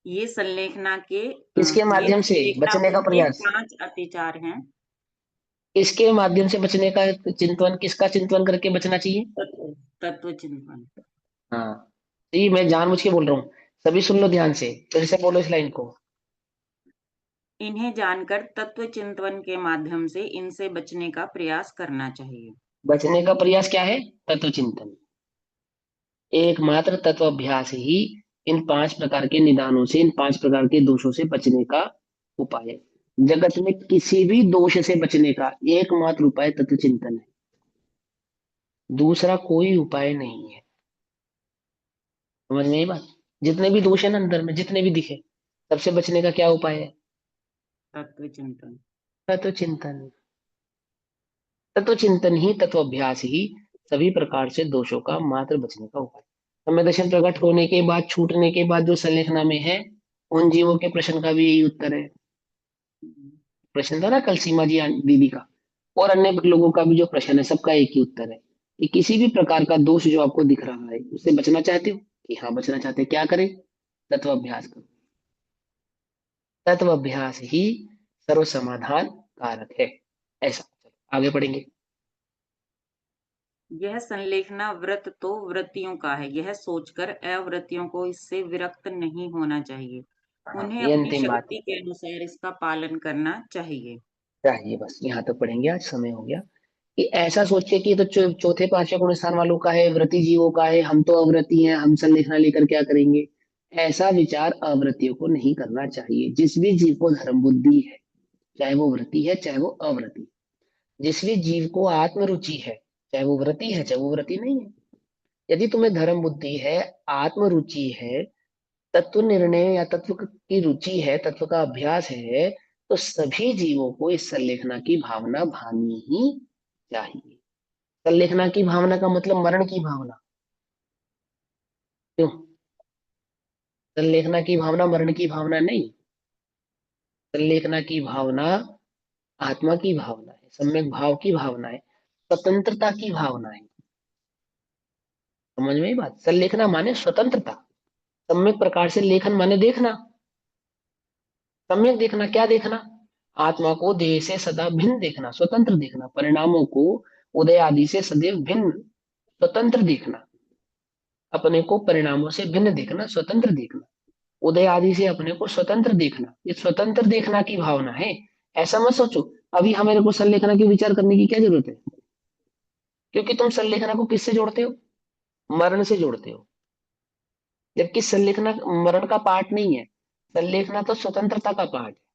ये संलेखना के इसके ये माध्यम से संलेखना बचने का वृत्त के प्रयास, 5 अतिचार हैं। इसके माध्यम से बचने का चिंतन, किसका चिंतन करके बचना चाहिए? तत्व तत्व चिंतन। हाँ, जी मैं जानबूझ के बोल रहा हूँ, सभी सुन लो ध्यान से, फिर से बोलो इस लाइन को। इन्हें जानकर तत्व चिंतन के माध्यम से इनसे बचने का प्रयास करना चाहिए। बचने का प्रयास क्या है? तत्व चिंतन। एकमात्र तत्व अभ्यास ही इन 5 प्रकार के निदानों से, इन 5 प्रकार के दोषों से बचने का उपाय है। जगत में किसी भी दोष से बचने का एकमात्र उपाय तत्व चिंतन है, दूसरा कोई उपाय नहीं है। समझ में आई बात? जितने भी दोष है ना अंदर में, जितने भी दिखे, सबसे बचने का क्या उपाय है? तत्व चिंतन। तत्व चिंतन। तत्व चिंतन ही, तत्व अभ्यास ही सभी प्रकार से दोषों का मात्र बचने का उपाय। समय दर्शन प्रकट होने के बाद, छूटने के बाद जो संलेखना में है, उन जीवों के प्रश्न का भी यही उत्तर है। प्रश्न था ना कल सीमा जी दीदी का, और अन्य लोगों का भी जो प्रश्न है, सबका एक ही उत्तर है कि किसी भी प्रकार का दोष जो आपको दिख रहा है, उससे बचना चाहते हो, कि हाँ बचना चाहते हैं, क्या करें? तत्व अभ्यास करो। तत्व अभ्यास ही सर्व समाधान कारक है। ऐसा चलो आगे पढ़ेंगे। यह संलेखना व्रत तो व्रतियों का है, यह सोचकर अव्रतियों को इससे विरक्त नहीं होना चाहिए। हाँ उन्हें ये अपनी अंतिम बात शक्ति के अनुसार इसका पालन करना चाहिए। चाहिए, बस यहाँ तक पढ़ेंगे, आज समय हो गया। कि ऐसा सोचे कि ये तो चौथे पांचवें गुण स्थान वालों का है, व्रती जीवों का है, हम तो अव्रती हैं, हम संलेखना लेकर क्या करेंगे? ऐसा विचार अव्रतियों को नहीं करना चाहिए। जिस भी जीव को धर्म बुद्धि है, चाहे वो व्रती है चाहे वो अव्रती, जिस भी जीव को आत्म रुचि है, चाहे वो व्रती है चाहे वो व्रती नहीं है, यदि तुम्हें धर्म बुद्धि है, आत्म रुचि है, तत्व निर्णय या तत्व की रुचि है, तत्व का अभ्यास है, तो सभी जीवों को इस संलेखना की भावना भानी ही चाहिए। संलेखना की भावना का मतलब मरण की भावना क्यों? संलेखना की भावना मरण की भावना नहीं। संलेखना की भावना आत्मा की भावना है, सम्यक भाव की भावना है, स्वतंत्रता की भावना है। समझ में आई बात? संलेखना माने स्वतंत्रता। सम्यक प्रकार से लेखन माने देखना। सम्यक देखना, क्या देखना? आत्मा को देह से सदा भिन्न देखना, स्वतंत्र देखना। परिणामों को उदय आदि से सदैव भिन्न, स्वतंत्र देखना। अपने को परिणामों से भिन्न देखना, स्वतंत्र देखना। उदय आदि से अपने को स्वतंत्र देखना, ये स्वतंत्र देखना की भावना है। ऐसा मत सोचो अभी हमें को संलेखना की विचार करने की क्या जरूरत है, क्योंकि तुम संलेखना को किससे जोड़ते हो? मरण से जोड़ते हो। जबकि संलेखना मरण का पार्ट नहीं है, संलेखना तो स्वतंत्रता का पार्ट है।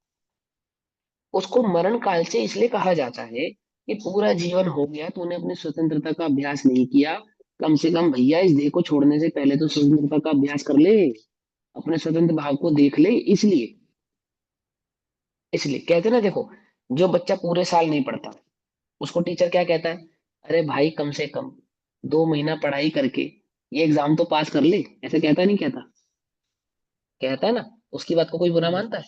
उसको मरण काल से इसलिए कहा जाता है कि पूरा जीवन हो गया, तूने अपनी स्वतंत्रता का अभ्यास नहीं किया। कम से कम भैया इस देह को छोड़ने से पहले तो स्वतंत्रता का अभ्यास कर ले, अपने स्वतंत्र भाव को देख ले। इसलिए इसलिए कहते ना, देखो जो बच्चा पूरे साल नहीं पढ़ता, उसको टीचर क्या कहता है? अरे भाई कम से कम 2 महीना पढ़ाई करके ये एग्जाम तो पास कर ले, ऐसा कहता नहीं कहता? कहता है ना। उसकी बात को कोई बुरा मानता है?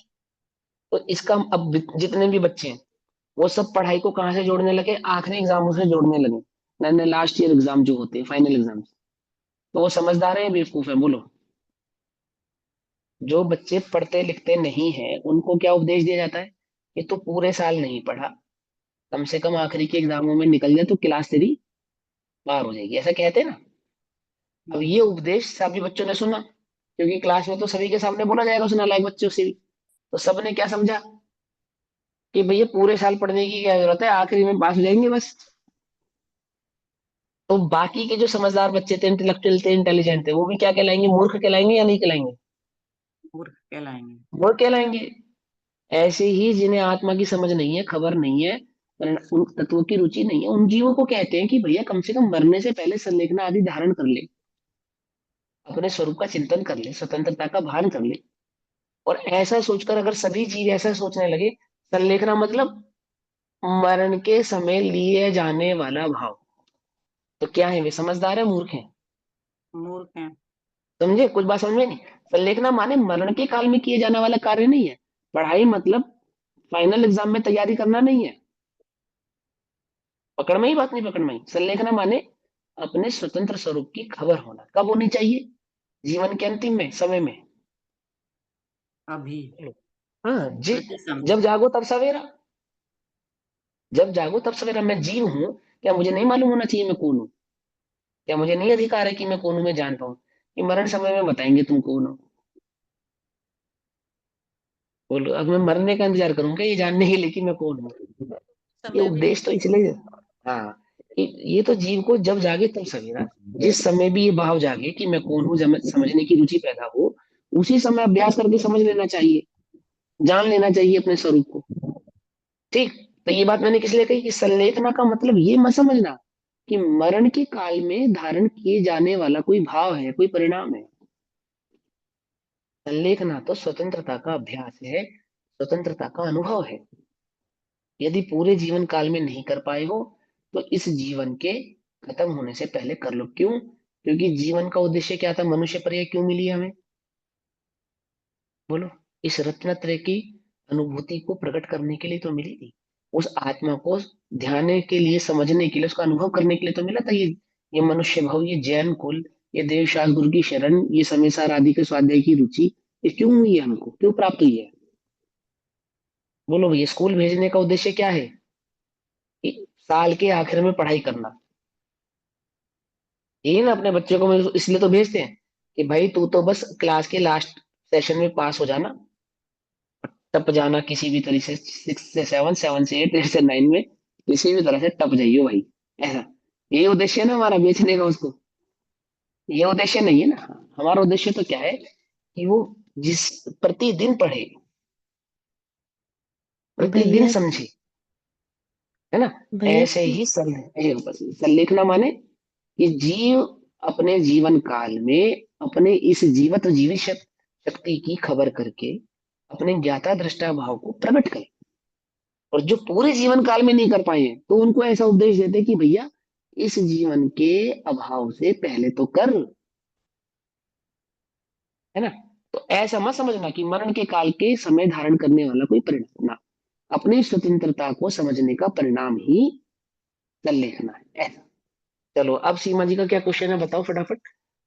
तो इसका अब जितने भी बच्चे हैं वो सब पढ़ाई को कहाँ से जोड़ने लगे? आखिरी एग्जामों से जोड़ने लगे, नए लास्ट ईयर एग्जाम जो होते हैं, फाइनल एग्जाम। तो वो समझदार है या बेवकूफ है बोलो? जो बच्चे पढ़ते लिखते नहीं है उनको क्या उपदेश दिया जाता है कि तू पूरे साल नहीं पढ़ा, कम से कम आखिरी के एग्जामों में निकल जाए तो क्लास तेरी पार हो जाएगी, ऐसा कहते हैं ना। अब ये उपदेश सभी बच्चों ने सुना, क्योंकि क्लास में तो सभी के सामने बोला जाएगा उस नालायक बच्चों से भी। तो सबने क्या समझा कि भैया पूरे साल पढ़ने की क्या जरूरत है, आखिरी में पास हो जाएंगे बस। तो बाकी के जो समझदार बच्चे थे, इंटेलेक्चुअल थे, इंटेलिजेंट थे, वो भी क्या कहलाएंगे? मूर्ख कहलाएंगे या नहीं कहलाएंगे? मूर्ख कहलाएंगे। वो कहलाएंगे। ऐसे ही जिन्हें आत्मा की समझ नहीं है, खबर नहीं है, उन तत्वों की रुचि नहीं है, उन जीवों को कहते हैं कि भैया कम से कम मरने से पहले संलेखना आदि धारण कर ले, अपने स्वरूप का चिंतन कर ले, स्वतंत्रता का भान कर ले। और ऐसा सोचकर अगर सभी जीव ऐसा सोचने लगे, संलेखना मतलब मरण के समय लिए जाने वाला भाव, तो क्या है? वे समझदार है मूर्ख है? मूर्ख हैं। समझे? कुछ बात समझ में नहीं। संलेखना माने मरण के काल में किए जाने वाला कार्य नहीं है। पढ़ाई मतलब फाइनल एग्जाम में तैयारी करना नहीं है। पकड़ में ही बात नहीं? पकड़ में ही। संलेखना माने अपने स्वतंत्र स्वरूप की खबर होना। कब होनी चाहिए? जीवन के अंतिम में, समय में। अभी। हाँ जी। प्रति समय। जब जागो तब सवेरा। जब जागो तब सवेरा। मैं जीव हूं, क्या मुझे नहीं मालूम होना चाहिए मैं कौन हूँ? क्या मुझे नहीं अधिकार है कि मैं कौन हूं, मैं जान पाऊं? कि मरण समय में बताएंगे तुम कौन हो। बोलो अब मैं मरने का इंतजार करूंगा ये जानने के लिए कि मैं कौन हूँ? ये समय भी नहीं उपदेश तो इसलिए, हाँ, ये तो जीव को जब जागे तब सवेरा। जिस समय भी ये भाव जागे कि मैं कौन हूँ, समझने की रुचि पैदा हो, उसी समय अभ्यास करके समझ लेना चाहिए, जान लेना चाहिए अपने स्वरूप को। ठीक। तो ये बात मैंने किस लिए कही कि संलेखना का मतलब ये मत समझना कि मरण के काल में धारण किए जाने वाला कोई भाव है, कोई परिणाम है। संलेखना तो स्वतंत्रता का अभ्यास है, स्वतंत्रता का अनुभव है। यदि पूरे जीवन काल में नहीं कर पाए हो तो इस जीवन के खत्म होने से पहले कर लो। क्यों? क्योंकि जीवन का उद्देश्य क्या था? मनुष्य पर यह क्यों मिली हमें? बोलो। इस रत्नत्रय की अनुभूति को प्रकट करने के लिए तो मिली थी। उस आत्मा को ध्यान के लिए, समझने के लिए, उसका अनुभव करने के लिए तो मिला था ये मनुष्य भाव, ये जैन कुल, ये देव शास्त्र गुरु की शरण, ये समय सार आदि के स्वाध्याय की रुचि, ये क्यों हुई है, हमको क्यों प्राप्त हुई है? बोलो भैया, स्कूल भेजने का उद्देश्य क्या है? कि साल के आखिर में पढ़ाई करना। ये ना अपने बच्चे को इसलिए तो भेजते हैं कि भाई तू तो बस क्लास के लास्ट सेशन में पास हो जाना, टप जाना किसी भी तरह से, 6 से 7, 7 से 8, 8 से 9 में किसी भी तरह से टप जाइयो भाई, ऐसा। यही उद्देश्य है ना हमारा बेचने का उसको? ये उद्देश्य नहीं है ना। हमारा उद्देश्य तो क्या है कि वो जिस प्रतिदिन पढ़े, प्रतिदिन भैया समझे, है ना? भैया ऐसे ही संलेखना माने कि जीव अपने जीवन काल में अपने इस जीवत जीवित शक्ति की खबर करके अपने ज्ञाता दृष्टा भाव को प्रकट करे। और जो पूरे जीवन काल में नहीं कर पाए हैं तो उनको ऐसा उपदेश देते कि भैया इस जीवन के अभाव से पहले तो कर, है ना? तो ऐसा मत समझना कि मरण के काल के समय धारण करने वाला कोई परिणाम ना, अपनी स्वतंत्रता को समझने का परिणाम ही संलेखना है, ऐसा। चलो अब सीमा जी का क्या क्वेश्चन है, बताओ फटाफट,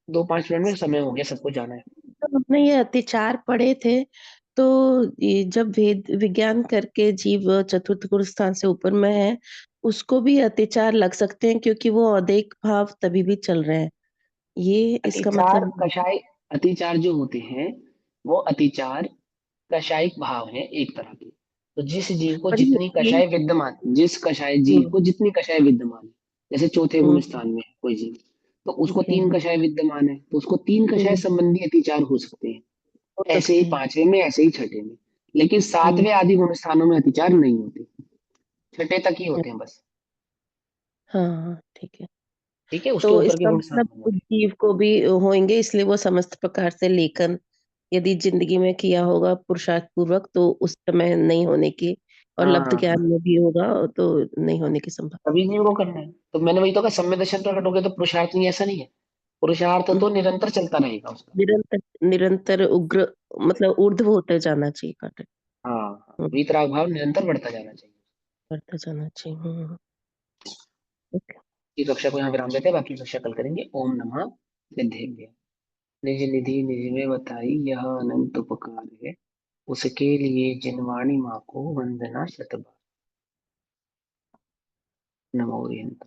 2-5 मिनट में समय हो गया, सबको जाना है। तो हमने ये अत्याचार पढ़े थे, तो ये जब वेद विज्ञान करके जीव चतुर्थ गुण स्थान से ऊपर में है, उसको भी अत्याचार लग सकते हैं क्योंकि वो अदेख भाव तभी भी चल रहे हैं। ये इसका अतिचार मतलब कषाय, अतिचार जो होते हैं वो अतिचार कषायिक भाव है एक तरह के। तो जिस जीव को पर जितनी ये कषाय विद्यमान, जिस कषाय जीव हुँ, को जितनी कषाय विद्यमान है, जैसे चौथे गुण हुँ, स्थान में है कोई जीव, तो उसको जी 3 हाँ, कषाय विद्यमान है, तो उसको 3 कषाय हुँ, संबंधी अतिचार हो सकते हैं। हो ऐसे सकते ही हैं। 5वें में, ऐसे ही 6ठे में। लेकिन हुँ, 7वें आदि गुण स्थानों में अतिचार नहीं होते, 6ठे तक ही होते हैं बस। हाँ, हाँ, ठीक है। ठीक है, उसके तो ऊपर के इसका गुण स्थान मतलब नहीं उस होते। जीव को भी होंगे इसलिए वो समस्त प्रकार से लेखन यदि ज़िंदगी में किया होगा पुरुषार्थ पूर्वक तो उस समय नहीं होने की और लब्ध हाँ, ज्ञान में भी होगा तो नहीं होने की सभी संभावना जीव को करना है। तो मैंने वही तो कहा, सम्य दर्शन प्रकट हो गया तो पुरुषार्थ नहीं, ऐसा नहीं है। पुरुषार्थ है। तो निरंतर चलता रहेगा उसका। निरंतर निरंतर उग्र मतलब ऊर्ध्व होते जाना चाहिए काटे। हाँ हाँ, हुँ, वीतराग भाव निरंतर बढ़ता जाना चाहिए। बढ़ता जाना चाहिए। हुँ, ओके। ये कक्षा को यहाँ विराम देते हैं, बाकी कक्षा कल करेंगे। ओम नमः सिद्धेभ्य। निज निधि निज में बताई यह अनंत उपकार है, उसके लिए जिनवाणी माँ को वंदना शतबार। नमो ओरियंत।